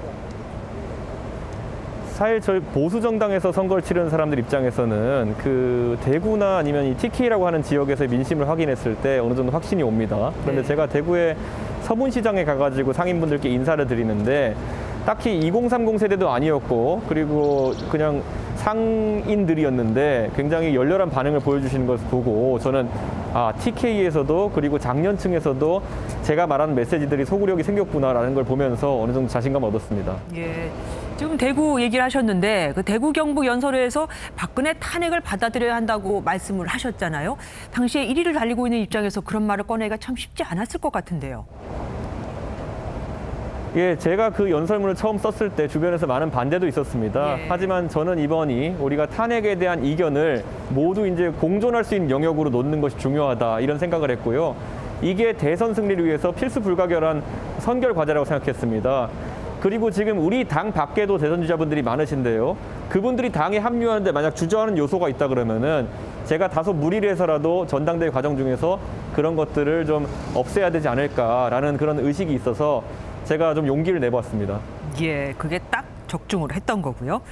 사실 저희 보수 정당에서 선거를 치르는 사람들 입장에서는 그 대구나 아니면 이 TK라고 하는 지역에서의 민심을 확인했을 때 어느 정도 확신이 옵니다. 그런데 제가 대구의 서문시장에 가가지고 상인분들께 인사를 드리는데 딱히 2030 세대도 아니었고 그리고 그냥 상인들이었는데 굉장히 열렬한 반응을 보여주시는 것을 보고 저는 TK에서도 그리고 장년층에서도 제가 말하는 메시지들이 소구력이 생겼구나라는 걸 보면서 어느 정도 자신감을 얻었습니다. 예. 지금 대구 얘기를 하셨는데 그 대구 경북 연설회에서 박근혜 탄핵을 받아들여야 한다고 말씀을 하셨잖아요. 당시에 1위를 달리고 있는 입장에서 그런 말을 꺼내기가 참 쉽지 않았을 것 같은데요. 예, 제가 그 연설문을 처음 썼을 때 주변에서 많은 반대도 있었습니다. 하지만 저는 이번이 우리가 탄핵에 대한 이견을 모두 이제 공존할 수 있는 영역으로 놓는 것이 중요하다 이런 생각을 했고요. 이게 대선 승리를 위해서 필수 불가결한 선결 과제라고 생각했습니다. 그리고 지금 우리 당 밖에도 대선 주자분들이 많으신데요. 그분들이 당에 합류하는데 만약 주저하는 요소가 있다 그러면은 제가 다소 무리를 해서라도 전당대회 과정 중에서 그런 것들을 좀 없애야 되지 않을까라는 그런 의식이 있어서 제가 좀 용기를 내봤습니다. 예, 그게 딱 적중을 했던 거고요.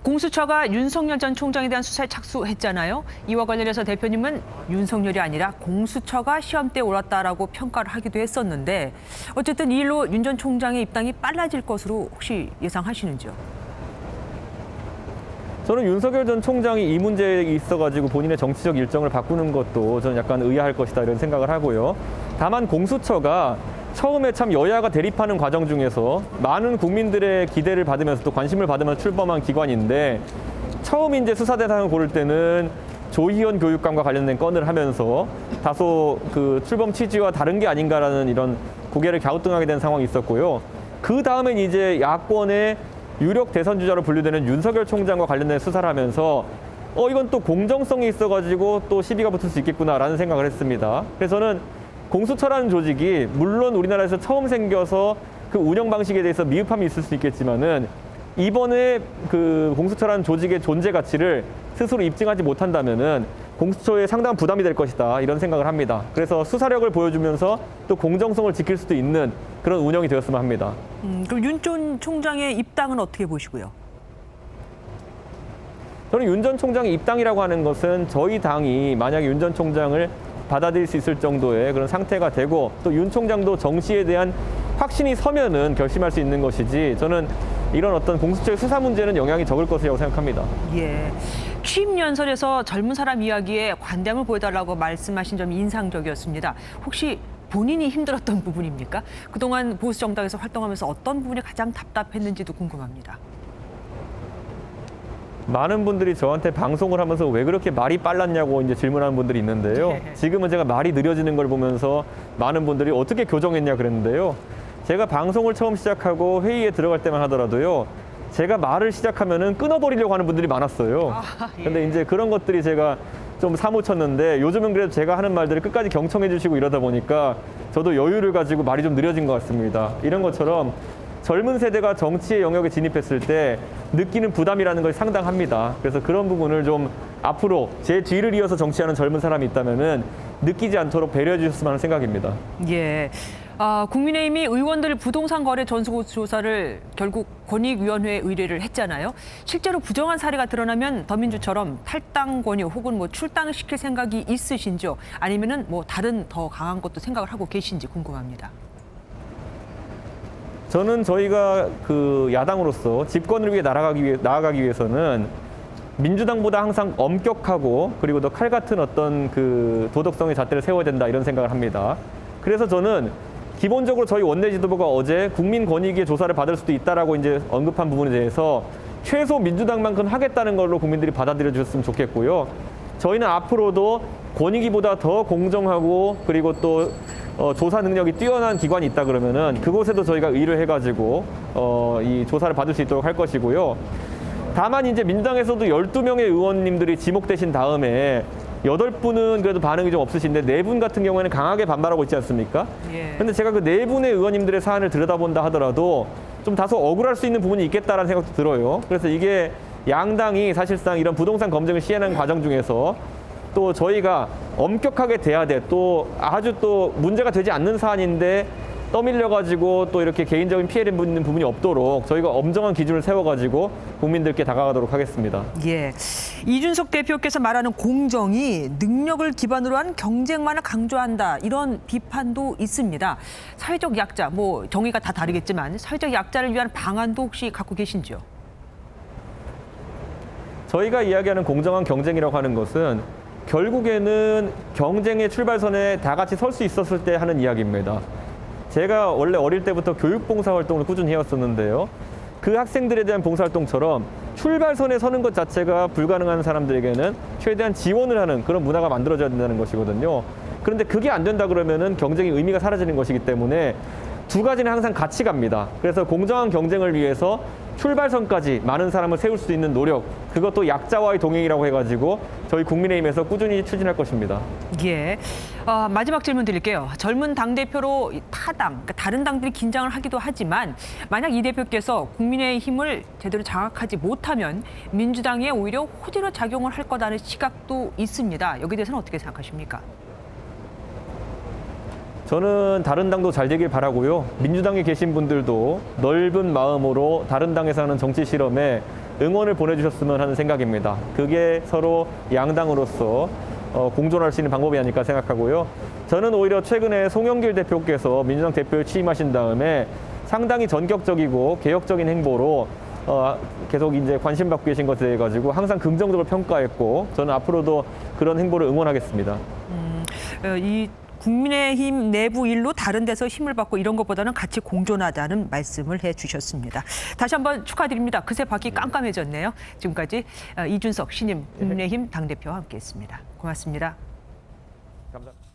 공수처가 윤석열 전 총장에 대한 수사에 착수했잖아요. 이와 관련해서 대표님은 윤석열이 아니라 공수처가 시험대에 올랐다라고 평가를 하기도 했었는데 어쨌든 이 일로 윤 전 총장의 입당이 빨라질 것으로 혹시 예상하시는지요? 저는 윤석열 전 총장이 이 문제에 있어가지고 본인의 정치적 일정을 바꾸는 것도 저는 약간 의아할 것이다 이런 생각을 하고요. 다만 공수처가 처음에 참 여야가 대립하는 과정 중에서 많은 국민들의 기대를 받으면서 또 관심을 받으면서 출범한 기관인데 처음 이제 수사 대상을 고를 때는 조희연 교육감과 관련된 건을 하면서 다소 그 출범 취지와 다른 게 아닌가라는 이런 고개를 갸우뚱하게 된 상황이 있었고요. 그 다음엔 이제 야권의 유력 대선 주자로 분류되는 윤석열 총장과 관련된 수사를 하면서 이건 또 공정성이 있어가지고 또 시비가 붙을 수 있겠구나라는 생각을 했습니다. 그래서 저는 공수처라는 조직이 물론 우리나라에서 처음 생겨서 그 운영 방식에 대해서 미흡함이 있을 수 있겠지만은 이번에 그 공수처라는 조직의 존재 가치를 스스로 입증하지 못한다면은 공수처에 상당한 부담이 될 것이다 이런 생각을 합니다. 그래서 수사력을 보여주면서 또 공정성을 지킬 수도 있는 그런 운영이 되었으면 합니다. 그럼 윤 전 총장의 입당은 어떻게 보시고요? 저는 윤 전 총장의 입당이라고 하는 것은 저희 당이 만약에 윤 전 총장을 받아들일 수 있을 정도의 그런 상태가 되고 또 윤 총장도 정치에 대한 확신이 서면은 결심할 수 있는 것이지 저는 이런 어떤 공수처의 수사 문제는 영향이 적을 것이라고 생각합니다. 예. 취임 연설에서 젊은 사람 이야기에 관대함을 보여달라고 말씀하신 점이 인상적이었습니다. 혹시 본인이 힘들었던 부분입니까? 그동안 보수 정당에서 활동하면서 어떤 부분이 가장 답답했는지도 궁금합니다. 많은 분들이 저한테 방송을 하면서 왜 그렇게 말이 빨랐냐고 이제 질문하는 분들이 있는데요. 지금은 제가 말이 느려지는 걸 보면서 많은 분들이 어떻게 교정했냐 그랬는데요. 제가 방송을 처음 시작하고 회의에 들어갈 때만 하더라도요. 제가 말을 시작하면은 끊어버리려고 하는 분들이 많았어요. 근데 이제 그런 것들이 제가 좀 사무쳤는데 요즘은 그래도 제가 하는 말들을 끝까지 경청해 주시고 이러다 보니까 저도 여유를 가지고 말이 좀 느려진 것 같습니다. 이런 것처럼 젊은 세대가 정치의 영역에 진입했을 때 느끼는 부담이라는 것이 상당합니다. 그래서 그런 부분을 좀 앞으로 제 뒤를 이어서 정치하는 젊은 사람이 있다면은 느끼지 않도록 배려해 주셨으면 하는 생각입니다. 예. 국민의힘이 의원들 부동산 거래 전수조사를 결국 권익위원회에 의뢰를 했잖아요. 실제로 부정한 사례가 드러나면 더민주처럼 탈당 권유 혹은 뭐 출당시킬 생각이 있으신지요? 아니면은 뭐 다른 더 강한 것도 생각을 하고 계신지 궁금합니다. 저는 저희가 그 야당으로서 집권을 위해 나아가기 위해서는 민주당보다 항상 엄격하고 그리고 더 칼 같은 어떤 그 도덕성의 잣대를 세워야 된다 이런 생각을 합니다. 그래서 저는 기본적으로 저희 원내 지도부가 어제 국민권익위의 조사를 받을 수도 있다라고 이제 언급한 부분에 대해서 최소 민주당만큼 하겠다는 걸로 국민들이 받아들여 주셨으면 좋겠고요. 저희는 앞으로도 권익위보다 더 공정하고 그리고 또 조사 능력이 뛰어난 기관이 있다 그러면은 그곳에도 저희가 의뢰해가지고 이 조사를 받을 수 있도록 할 것이고요. 다만 이제 민주당에서도 12명의 의원님들이 지목되신 다음에 8분은 그래도 반응이 좀 없으신데 4분 같은 경우에는 강하게 반발하고 있지 않습니까? 그런데 제가 그 4분의 의원님들의 사안을 들여다본다 하더라도 좀 다소 억울할 수 있는 부분이 있겠다라는 생각도 들어요. 그래서 이게 양당이 사실상 이런 부동산 검증을 시행하는 과정 중에서 또 저희가 엄격하게 돼야 돼. 또 아주 또 문제가 되지 않는 사안인데 떠밀려가지고 또 이렇게 개인적인 피해를 입는 부분이 없도록 저희가 엄정한 기준을 세워가지고 국민들께 다가가도록 하겠습니다. 예, 이준석 대표께서 말하는 공정이 능력을 기반으로 한 경쟁만을 강조한다 이런 비판도 있습니다. 사회적 약자, 뭐 정의가 다 다르겠지만 사회적 약자를 위한 방안도 혹시 갖고 계신지요? 저희가 이야기하는 공정한 경쟁이라고 하는 것은 결국에는 경쟁의 출발선에 다 같이 설 수 있었을 때 하는 이야기입니다. 제가 원래 어릴 때부터 교육봉사 활동을 꾸준히 해왔었는데요. 그 학생들에 대한 봉사활동처럼 출발선에 서는 것 자체가 불가능한 사람들에게는 최대한 지원을 하는 그런 문화가 만들어져야 된다는 것이거든요. 그런데 그게 안 된다 그러면은 경쟁의 의미가 사라지는 것이기 때문에 두 가지는 항상 같이 갑니다. 그래서 공정한 경쟁을 위해서 출발선까지 많은 사람을 세울 수 있는 노력, 그것도 약자와의 동행이라고 해가지고 저희 국민의힘에서 꾸준히 추진할 것입니다. 예. 마지막 질문 드릴게요. 젊은 당대표로 타당, 그러니까 다른 당들이 긴장을 하기도 하지만 만약 이 대표께서 국민의힘을 제대로 장악하지 못하면 민주당에 오히려 호재로 작용을 할 거라는 시각도 있습니다. 여기에 대해서는 어떻게 생각하십니까? 저는 다른 당도 잘 되길 바라고요. 민주당에 계신 분들도 넓은 마음으로 다른 당에서 하는 정치 실험에 응원을 보내주셨으면 하는 생각입니다. 그게 서로 양당으로서 공존할 수 있는 방법이 아닐까 생각하고요. 저는 오히려 최근에 송영길 대표께서 민주당 대표에 취임하신 다음에 상당히 전격적이고 개혁적인 행보로 계속 이제 관심 받고 계신 것에 대해 가지고 항상 긍정적으로 평가했고 저는 앞으로도 그런 행보를 응원하겠습니다. 이 국민의힘 내부 일로 다른 데서 힘을 받고 이런 것보다는 같이 공존하자는 말씀을 해주셨습니다. 다시 한번 축하드립니다. 그새 밖이 깜깜해졌네요. 지금까지 이준석 신임 국민의힘 당대표와 함께했습니다. 고맙습니다. 감사합니다.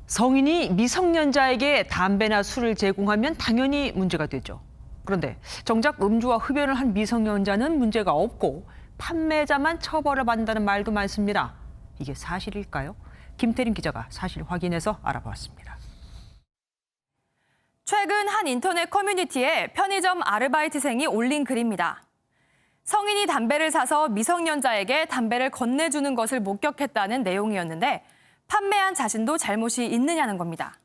성인이 미성년자에게 담배나 술을 제공하면 당연히 문제가 되죠. 그런데 정작 음주와 흡연을 한 미성년자는 문제가 없고 판매자만 처벌을 받는다는 말도 많습니다. 이게 사실일까요? 김태린 기자가 사실 확인해서 알아보았습니다. 최근 한 인터넷 커뮤니티에 편의점 아르바이트생이 올린 글입니다. 성인이 담배를 사서 미성년자에게 담배를 건네주는 것을 목격했다는 내용이었는데 판매한 자신도 잘못이 있느냐는 겁니다.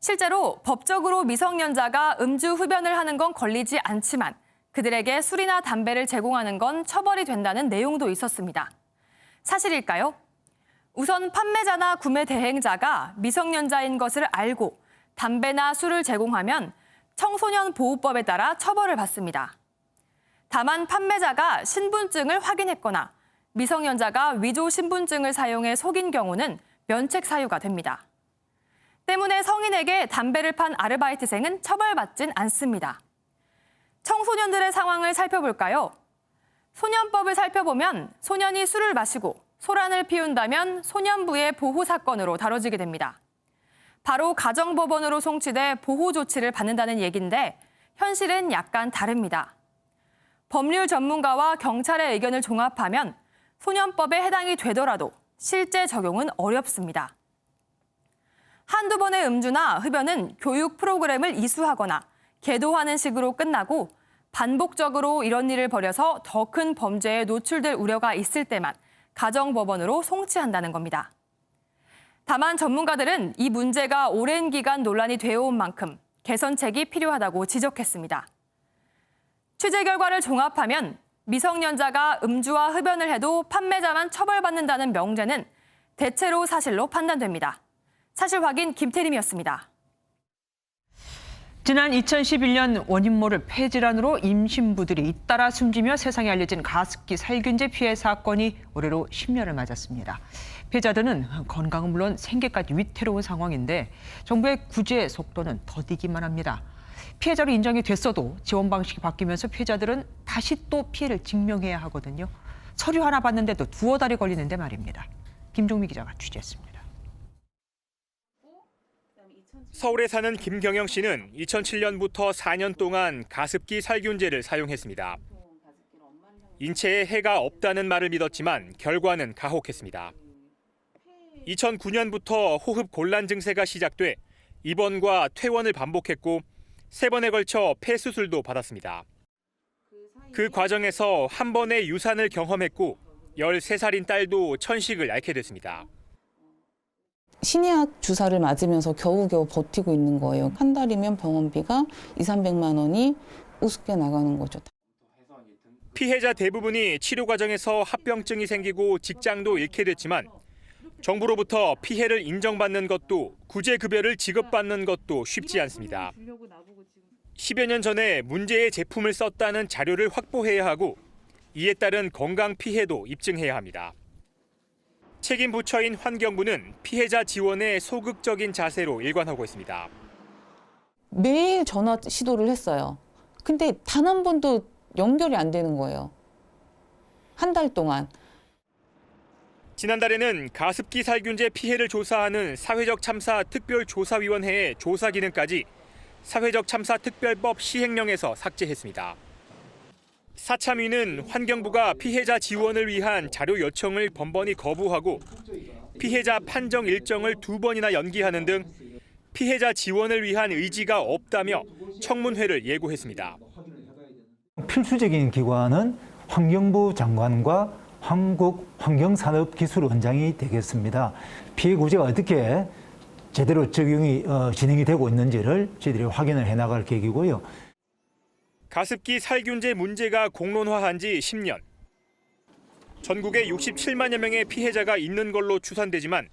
실제로 법적으로 미성년자가 음주 흡연을 하는 건 걸리지 않지만 그들에게 술이나 담배를 제공하는 건 처벌이 된다는 내용도 있었습니다. 사실일까요? 우선 판매자나 구매 대행자가 미성년자인 것을 알고 담배나 술을 제공하면 청소년 보호법에 따라 처벌을 받습니다. 다만 판매자가 신분증을 확인했거나 미성년자가 위조 신분증을 사용해 속인 경우는 면책 사유가 됩니다. 때문에 성인에게 담배를 판 아르바이트생은 처벌받진 않습니다. 청소년들의 상황을 살펴볼까요? 소년법을 살펴보면 소년이 술을 마시고 소란을 피운다면 소년부의 보호 사건으로 다뤄지게 됩니다. 바로 가정법원으로 송치돼 보호 조치를 받는다는 얘기인데 현실은 약간 다릅니다. 법률 전문가와 경찰의 의견을 종합하면 소년법에 해당이 되더라도 실제 적용은 어렵습니다. 한두 번의 음주나 흡연은 교육 프로그램을 이수하거나 계도하는 식으로 끝나고 반복적으로 이런 일을 벌여서 더 큰 범죄에 노출될 우려가 있을 때만 가정법원으로 송치한다는 겁니다. 다만 전문가들은 이 문제가 오랜 기간 논란이 되어온 만큼 개선책이 필요하다고 지적했습니다. 취재 결과를 종합하면 미성년자가 음주와 흡연을 해도 판매자만 처벌받는다는 명제는 대체로 사실로 판단됩니다. 사실 확인 김태림이었습니다. 지난 2011년 원인 모를 폐질환으로 임신부들이 잇따라 숨지며 세상에 알려진 가습기 살균제 피해 사건이 올해로 10년을 맞았습니다. 피해자들은 건강은 물론 생계까지 위태로운 상황인데 정부의 구제 속도는 더디기만 합니다. 피해자로 인정이 됐어도 지원 방식이 바뀌면서 피해자들은 다시 또 피해를 증명해야 하거든요. 서류 하나 받는데도 두어 달이 걸리는데 말입니다. 김종미 기자가 취재했습니다. 서울에 사는 김경영 씨는 2007년부터 4년 동안 가습기 살균제를 사용했습니다. 인체에 해가 없다는 말을 믿었지만 결과는 가혹했습니다. 2009년부터 호흡 곤란 증세가 시작돼 입원과 퇴원을 반복했고 3번에 걸쳐 폐수술도 받았습니다. 그 과정에서 한 번의 유산을 경험했고 13살인 딸도 천식을 앓게 됐습니다. 신의학 주사를 맞으면서 겨우겨우 버티고 있는 거예요. 한 달이면 병원비가 200~300만 원이 우습게 나가는 거죠. 피해자 대부분이 치료 과정에서 합병증이 생기고 직장도 잃게 됐지만 정부로부터 피해를 인정받는 것도 구제급여를 지급받는 것도 쉽지 않습니다. 10여 년 전에 문제의 제품을 썼다는 자료를 확보해야 하고 이에 따른 건강 피해도 입증해야 합니다. 책임 부처인 환경부는 피해자 지원에 소극적인 자세로 일관하고 있습니다. 매일 전화 시도를 했어요. 근데 단 한 번도 연결이 안 되는 거예요. 한 달 동안. 지난달에는 가습기 살균제 피해를 조사하는 사회적 참사 특별조사위원회의 조사 기능까지 사회적 참사 특별법 시행령에서 삭제했습니다. 사참위는 환경부가 피해자 지원을 위한 자료 요청을 번번이 거부하고 피해자 판정 일정을 2번이나 연기하는 등 피해자 지원을 위한 의지가 없다며 청문회를 예고했습니다. 필수적인 기관은 환경부 장관과 한국환경산업기술원장이 되겠습니다. 피해 구제가 어떻게 제대로 진행이 되고 있는지를 저희들이 확인을 해나갈 계획이고요. 가습기 살균제 문제가 공론화한 지 10년. 전국에 67만여 명의 피해자가 있는 걸로 추산되지만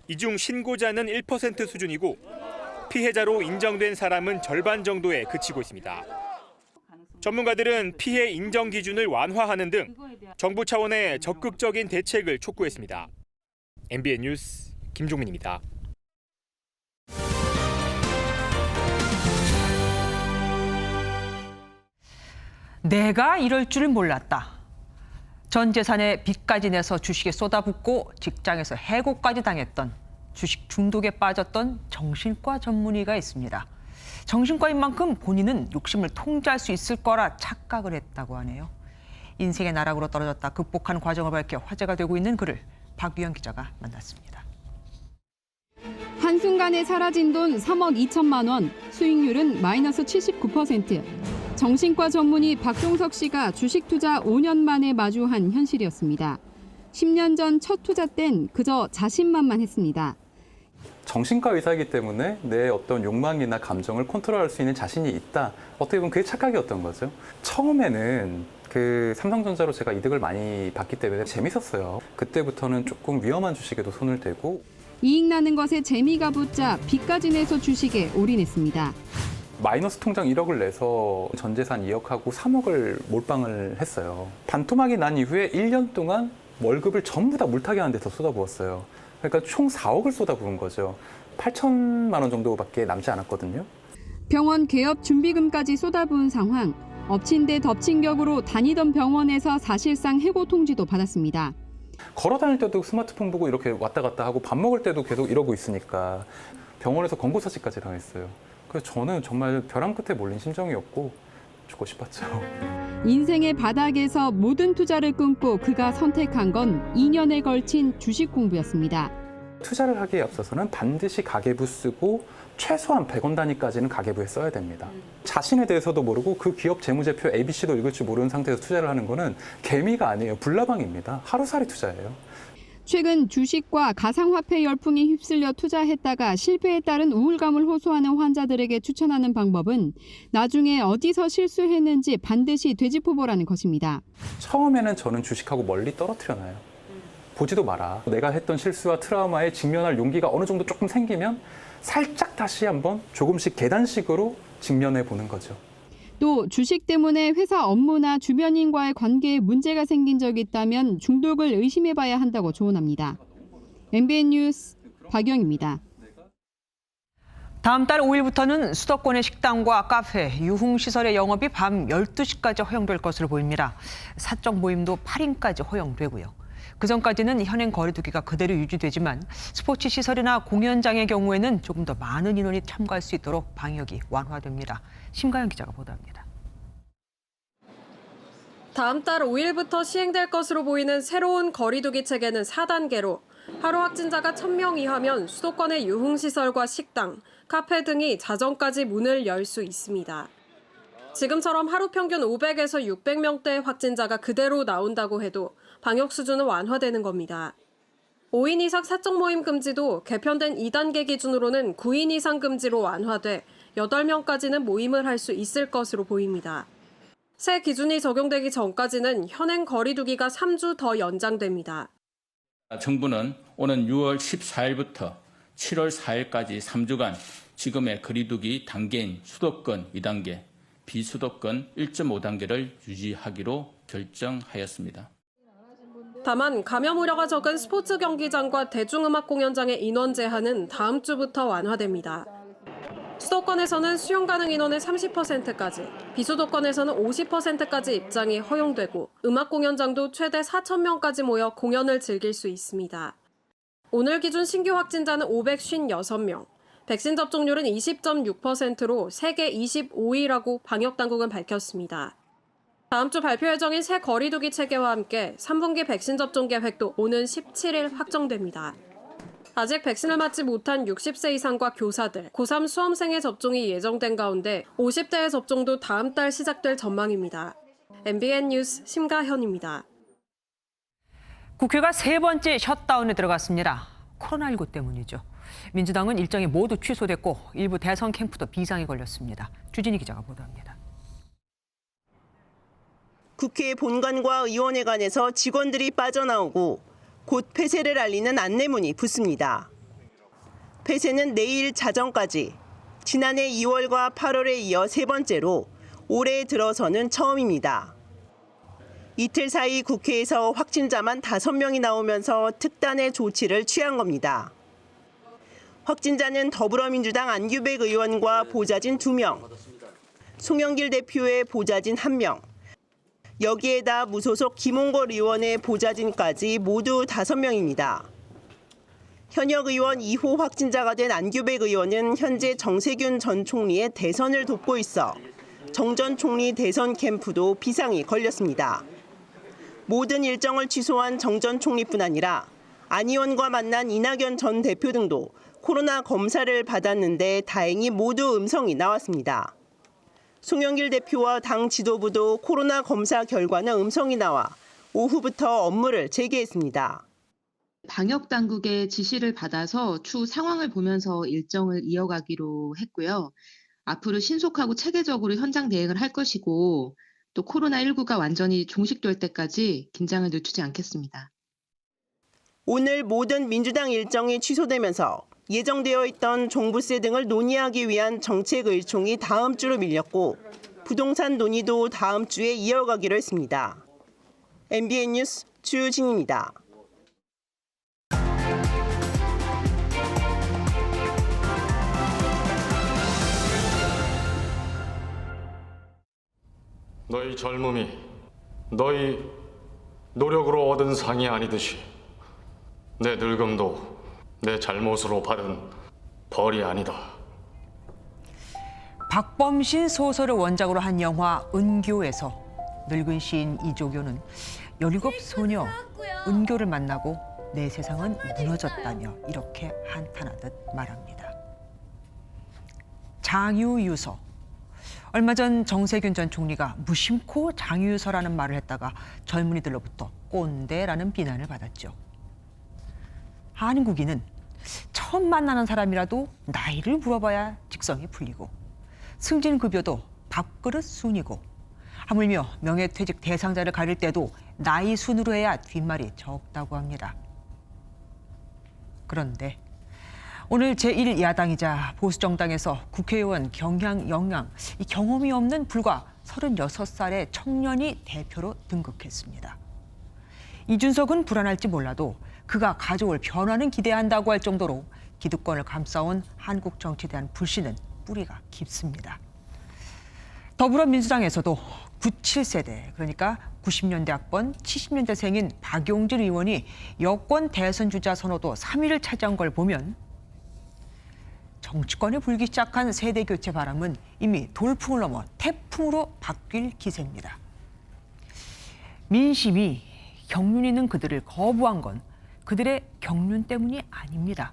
이 중 신고자는 1% 수준이고 피해자로 인정된 사람은 절반 정도에 그치고 있습니다. 전문가들은 피해 인정 기준을 완화하는 등 정부 차원의 적극적인 대책을 촉구했습니다. MBN 뉴스 김종민입니다. 내가 이럴 줄은 몰랐다. 전 재산에 빚까지 내서 주식에 쏟아붓고 직장에서 해고까지 당했던 주식 중독에 빠졌던 정신과 전문의가 있습니다. 정신과인 만큼 본인은 욕심을 통제할 수 있을 거라 착각을 했다고 하네요. 인생의 나락으로 떨어졌다 극복한 과정을 밝혀 화제가 되고 있는 그를 박유영 기자가 만났습니다. 한순간에 사라진 돈 3억 2천만 원, 수익률은 마이너스 79%. 정신과 전문의 박종석 씨가 주식 투자 5년 만에 마주한 현실이었습니다. 10년 전 첫 투자 땐 그저 자신만만했습니다. 정신과 의사이기 때문에 내 어떤 욕망이나 감정을 컨트롤할 수 있는 자신이 있다. 어떻게 보면 그게 착각이었던 거죠. 처음에는 그 삼성전자로 제가 이득을 많이 봤기 때문에 재밌었어요. 그때부터는 조금 위험한 주식에도 손을 대고 이익 나는 것에 재미가 붙자 빚까지 내서 주식에 올인했습니다. 마이너스 통장 1억을 내서 전 재산 2억하고 3억을 몰빵을 했어요. 반토막이 난 이후에 1년 동안 월급을 전부 다 물타기 하는 데서 쏟아부었어요. 그러니까 총 4억을 쏟아부은 거죠. 8천만 원 정도밖에 남지 않았거든요. 병원 개업 준비금까지 쏟아부은 상황. 엎친 데 덮친 격으로 다니던 병원에서 사실상 해고 통지도 받았습니다. 걸어 다닐 때도 스마트폰 보고 이렇게 왔다 갔다 하고 밥 먹을 때도 계속 이러고 있으니까 병원에서 권고사직까지 당했어요. 그래서 저는 정말 벼랑 끝에 몰린 심정이었고 죽고 싶었죠. 인생의 바닥에서 모든 투자를 끊고 그가 선택한 건 2년에 걸친 주식 공부였습니다. 투자를 하기에 앞서서는 반드시 가계부 쓰고 최소한 100원 단위까지는 가계부에 써야 됩니다. 자신에 대해서도 모르고 그 기업 재무제표 ABC도 읽을 줄 모르는 상태에서 투자를 하는 거는 개미가 아니에요. 불나방입니다. 하루살이 투자예요. 최근 주식과 가상화폐 열풍에 휩쓸려 투자했다가 실패에 따른 우울감을 호소하는 환자들에게 추천하는 방법은 나중에 어디서 실수했는지 반드시 되짚어보라는 것입니다. 처음에는 저는 주식하고 멀리 떨어뜨려놔요. 보지도 마라. 내가 했던 실수와 트라우마에 직면할 용기가 어느 정도 조금 생기면 살짝 다시 한번 조금씩 계단식으로 직면해 보는 거죠. 또 주식 때문에 회사 업무나 주변인과의 관계에 문제가 생긴 적이 있다면 중독을 의심해봐야 한다고 조언합니다. MBN 뉴스 박영입니다. 다음 달 5일부터는 수도권의 식당과 카페, 유흥시설의 영업이 밤 12시까지 허용될 것으로 보입니다. 사적 모임도 8인까지 허용되고요. 그전까지는 현행 거리두기가 그대로 유지되지만 스포츠 시설이나 공연장의 경우에는 조금 더 많은 인원이 참가할 수 있도록 방역이 완화됩니다. 심가연 기자가 보도합니다. 다음 달 5일부터 시행될 것으로 보이는 새로운 거리두기 체계는 4단계로 하루 확진자가 1,000명 이하면 수도권의 유흥시설과 식당, 카페 등이 자정까지 문을 열 수 있습니다. 지금처럼 하루 평균 500에서 600명대의 확진자가 그대로 나온다고 해도 방역 수준은 완화되는 겁니다. 5인 이상 사적 모임 금지도 개편된 2단계 기준으로는 9인 이상 금지로 완화돼 8명까지는 모임을 할 수 있을 것으로 보입니다. 새 기준이 적용되기 전까지는 현행 거리두기가 3주 더 연장됩니다. 정부는 오는 6월 14일부터 7월 4일까지 3주간 지금의 거리두기 단계인 수도권 2단계, 비수도권 1.5단계를 유지하기로 결정하였습니다. 다만 감염 우려가 적은 스포츠 경기장과 대중음악 공연장의 인원 제한은 다음 주부터 완화됩니다. 수도권에서는 수용 가능 인원의 30%까지, 비수도권에서는 50%까지 입장이 허용되고 음악 공연장도 최대 4,000명까지 모여 공연을 즐길 수 있습니다. 오늘 기준 신규 확진자는 556명, 백신 접종률은 20.6%로 세계 25위라고 방역당국은 밝혔습니다. 다음 주 발표 예정인 새 거리두기 체계와 함께 3분기 백신 접종 계획도 오는 17일 확정됩니다. 아직 백신을 맞지 못한 60세 이상과 교사들, 고3 수험생의 접종이 예정된 가운데 50대의 접종도 다음 달 시작될 전망입니다. MBN 뉴스 심가현입니다. 국회가 세 번째 셧다운에 들어갔습니다. 코로나19 때문이죠. 민주당은 일정이 모두 취소됐고 일부 대선 캠프도 비상이 걸렸습니다. 주진희 기자가 보도합니다. 국회 본관과 의원회관에서 직원들이 빠져나오고 곧 폐쇄를 알리는 안내문이 붙습니다. 폐쇄는 내일 자정까지, 지난해 2월과 8월에 이어 세 번째로 올해 들어서는 처음입니다. 이틀 사이 국회에서 확진자만 5명이 나오면서 특단의 조치를 취한 겁니다. 확진자는 더불어민주당 안규백 의원과 보좌진 2명, 송영길 대표의 보좌진 1명, 여기에다 무소속 김홍걸 의원의 보좌진까지 모두 5명입니다. 현역 의원 2호 확진자가 된 안규백 의원은 현재 정세균 전 총리의 대선을 돕고 있어 정 전 총리 대선 캠프도 비상이 걸렸습니다. 모든 일정을 취소한 정 전 총리뿐 아니라 안 의원과 만난 이낙연 전 대표 등도 코로나 검사를 받았는데 다행히 모두 음성이 나왔습니다. 송영길 대표와 당 지도부도 코로나 검사 결과는 음성이 나와 오후부터 업무를 재개했습니다. 방역 당국의 지시를 받아서 추후 상황을 보면서 일정을 이어가기로 했고요. 앞으로 신속하고 체계적으로 현장 대응을 할 것이고 또 코로나19가 완전히 종식될 때까지 긴장을 늦추지 않겠습니다. 오늘 모든 민주당 일정이 취소되면서 예정되어 있던 종부세 등을 논의하기 위한 정책 의총이 다음 주로 밀렸고 부동산 논의도 다음 주에 이어가기로 했습니다. MBN 뉴스 주진입니다. 너희 젊음이 너희 노력으로 얻은 상이 아니듯이 내 늙음도 내 잘못으로 받은 벌이 아니다. 박범신 소설을 원작으로 한 영화 은교에서 늙은 시인 이조교는 17 소녀 은교를 만나고 내 세상은 무너졌다며 이렇게 한탄하듯 말합니다. 장유유서. 얼마 전 정세균 전 총리가 무심코 장유유서라는 말을 했다가 젊은이들로부터 꼰대라는 비난을 받았죠. 한국인은 처음 만나는 사람이라도 나이를 물어봐야 직성이 풀리고 승진급여도 밥그릇 순이고 하물며 명예퇴직 대상자를 가릴 때도 나이 순으로 해야 뒷말이 적다고 합니다. 그런데 오늘 제1야당이자 보수정당에서 국회의원 경향 영향, 이 경험이 없는 불과 36살의 청년이 대표로 등극했습니다. 이준석은 불안할지 몰라도 그가 가져올 변화는 기대한다고 할 정도로 기득권을 감싸온 한국 정치에 대한 불신은 뿌리가 깊습니다. 더불어민주당에서도 97세대, 그러니까 90년대 학번, 70년대생인 박용진 의원이 여권 대선 주자 선호도 3위를 차지한 걸 보면 정치권에 불기 시작한 세대 교체 바람은 이미 돌풍을 넘어 태풍으로 바뀔 기세입니다. 민심이 경륜 있는 그들을 거부한 건 그들의 경륜 때문이 아닙니다.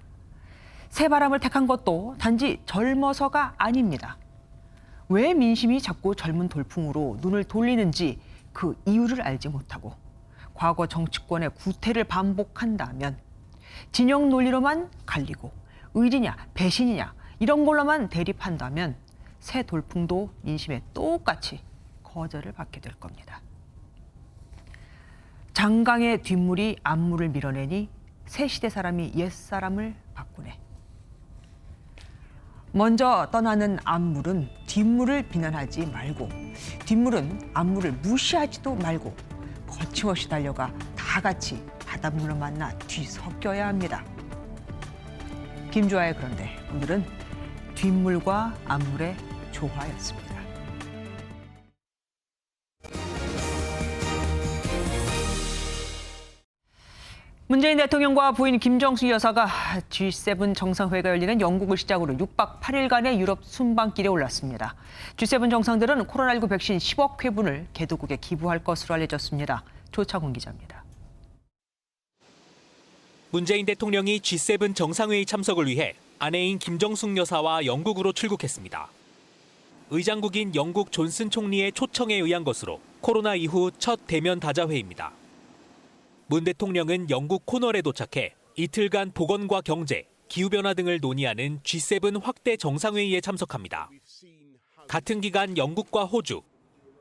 새 바람을 택한 것도 단지 젊어서가 아닙니다. 왜 민심이 자꾸 젊은 돌풍으로 눈을 돌리는지 그 이유를 알지 못하고 과거 정치권의 구태를 반복한다면 진영 논리로만 갈리고 의리냐 배신이냐 이런 걸로만 대립한다면 새 돌풍도 민심에 똑같이 거절을 받게 될 겁니다. 장강의 뒷물이 앞물을 밀어내니 새 시대 사람이 옛 사람을 바꾸네. 먼저 떠나는 앞물은 뒷물을 비난하지 말고 뒷물은 앞물을 무시하지도 말고 거침없이 달려가 다 같이 바닷물로 만나 뒤섞여야 합니다. 김주아의 그런데 오늘은 뒷물과 앞물의 조화였습니다. 문재인 대통령과 부인 김정숙 여사가 G7 정상회의가 열리는 영국을 시작으로 6박 8일간의 유럽 순방길에 올랐습니다. G7 정상들은 코로나19 백신 10억 회분을 개도국에 기부할 것으로 알려졌습니다. 조차곤 기자입니다. 문재인 대통령이 G7 정상회의 참석을 위해 아내인 김정숙 여사와 영국으로 출국했습니다. 의장국인 영국 존슨 총리의 초청에 의한 것으로 코로나 이후 첫 대면 다자회의입니다. 문 대통령은 영국 코널에 도착해 이틀간 보건과 경제, 기후변화 등을 논의하는 G7 확대 정상회의에 참석합니다. 같은 기간 영국과 호주,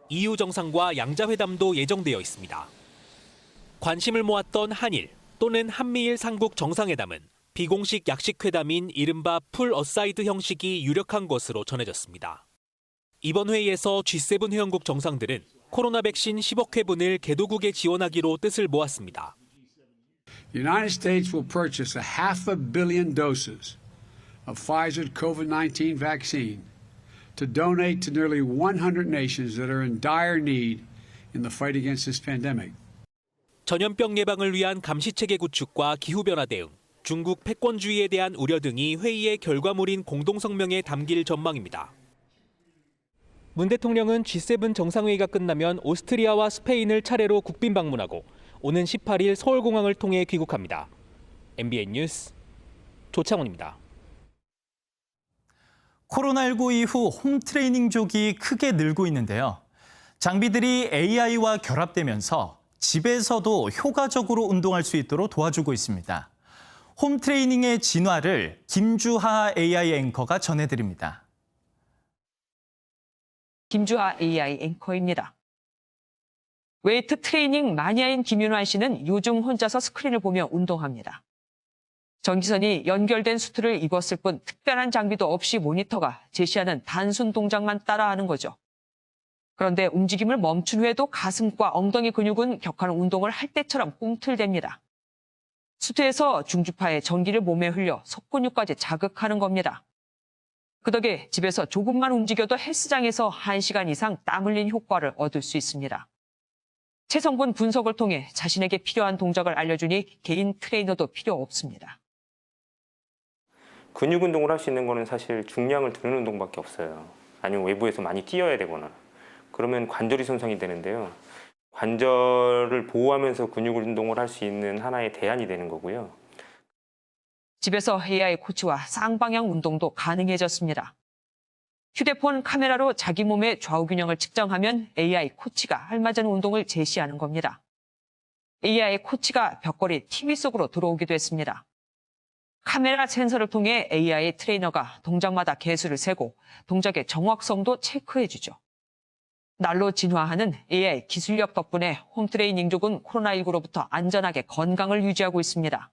EU 정상과 양자회담도 예정되어 있습니다. 관심을 모았던 한일 또는 한미일 삼국 정상회담은 비공식 약식회담인 이른바 풀 어사이드 형식이 유력한 것으로 전해졌습니다. 이번 회의에서 G7 회원국 정상들은 코로나 백신 10억 회분을 개도국에 지원하기로 뜻을 모았습니다. The United States will purchase 500 million doses of Pfizer COVID-19 vaccine to donate to nearly 100 nations that are in dire need in the fight against this pandemic. 전염병 예방을 위한 감시체계 구축과 기후변화 대응, 중국 패권주의에 대한 우려 등이 회의의 결과물인 공동성명에 담길 전망입니다. 문 대통령은 G7 정상회의가 끝나면 오스트리아와 스페인을 차례로 국빈 방문하고 오는 18일 서울공항을 통해 귀국합니다. MBN 뉴스 조창훈입니다. 코로나19 이후 홈트레이닝족이 크게 늘고 있는데요. 장비들이 AI와 결합되면서 집에서도 효과적으로 운동할 수 있도록 도와주고 있습니다. 홈트레이닝의 진화를 김주하 AI 앵커가 전해드립니다. 김주하 AI 앵커입니다. 웨이트 트레이닝 마니아인 김윤환 씨는 요즘 혼자서 스크린을 보며 운동합니다. 전기선이 연결된 수트를 입었을 뿐 특별한 장비도 없이 모니터가 제시하는 단순 동작만 따라하는 거죠. 그런데 움직임을 멈춘 후에도 가슴과 엉덩이 근육은 격한 운동을 할 때처럼 꿈틀댑니다. 수트에서 중주파의 전기를 몸에 흘려 속근육까지 자극하는 겁니다. 그 덕에 집에서 조금만 움직여도 헬스장에서 1시간 이상 땀 흘린 효과를 얻을 수 있습니다. 체성분 분석을 통해 자신에게 필요한 동작을 알려주니 개인 트레이너도 필요 없습니다. 근육 운동을 할 수 있는 거는 사실 중량을 드는 운동밖에 없어요. 아니면 외부에서 많이 뛰어야 되거나. 그러면 관절이 손상이 되는데요. 관절을 보호하면서 근육 운동을 할 수 있는 하나의 대안이 되는 거고요. 집에서 AI 코치와 쌍방향 운동도 가능해졌습니다. 휴대폰 카메라로 자기 몸의 좌우 균형을 측정하면 AI 코치가 알맞은 운동을 제시하는 겁니다. AI 코치가 벽걸이 TV 속으로 들어오기도 했습니다. 카메라 센서를 통해 AI 트레이너가 동작마다 개수를 세고 동작의 정확성도 체크해주죠. 날로 진화하는 AI 기술력 덕분에 홈트레이닝족은 코로나19로부터 안전하게 건강을 유지하고 있습니다.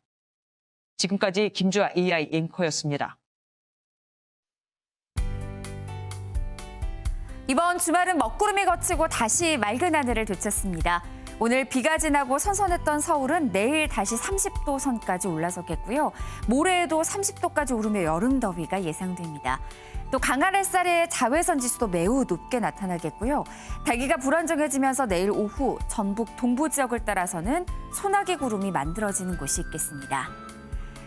지금까지 김주하 AI 앵커였습니다. 이번 주말은 먹구름이 걷히고 다시 맑은 하늘을 되찾습니다. 오늘 비가 지나고 선선했던 서울은 내일 다시 30도 선까지 올라서겠고요. 모레에도 30도까지 오르며 여름 더위가 예상됩니다. 또 강한 햇살에 자외선 지수도 매우 높게 나타나겠고요. 대기가 불안정해지면서 내일 오후 전북 동부 지역을 따라서는 소나기 구름이 만들어지는 곳이 있겠습니다.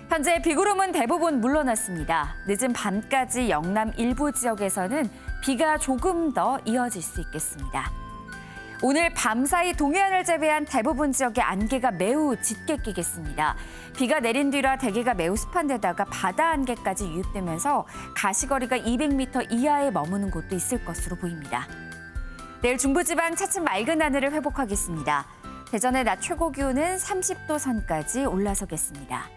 현재 비구름은 대부분 물러났습니다. 늦은 밤까지 영남 일부 지역에서는 비가 조금 더 이어질 수 있겠습니다. 오늘 밤사이 동해안을 제외한 대부분 지역에 안개가 매우 짙게 끼겠습니다. 비가 내린 뒤라 대기가 매우 습한 데다가 바다 안개까지 유입되면서 가시거리가 200m 이하에 머무는 곳도 있을 것으로 보입니다. 내일 중부지방 차츰 맑은 하늘을 회복하겠습니다. 대전의 낮 최고 기온은 30도 선까지 올라서겠습니다.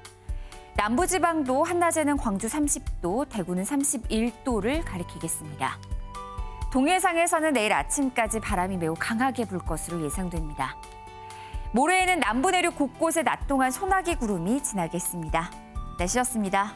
남부지방도 한낮에는 광주 30도, 대구는 31도를 가리키겠습니다. 동해상에서는 내일 아침까지 바람이 매우 강하게 불 것으로 예상됩니다. 모레에는 남부 내륙 곳곳에 낮 동안 소나기 구름이 지나겠습니다. 날씨였습니다.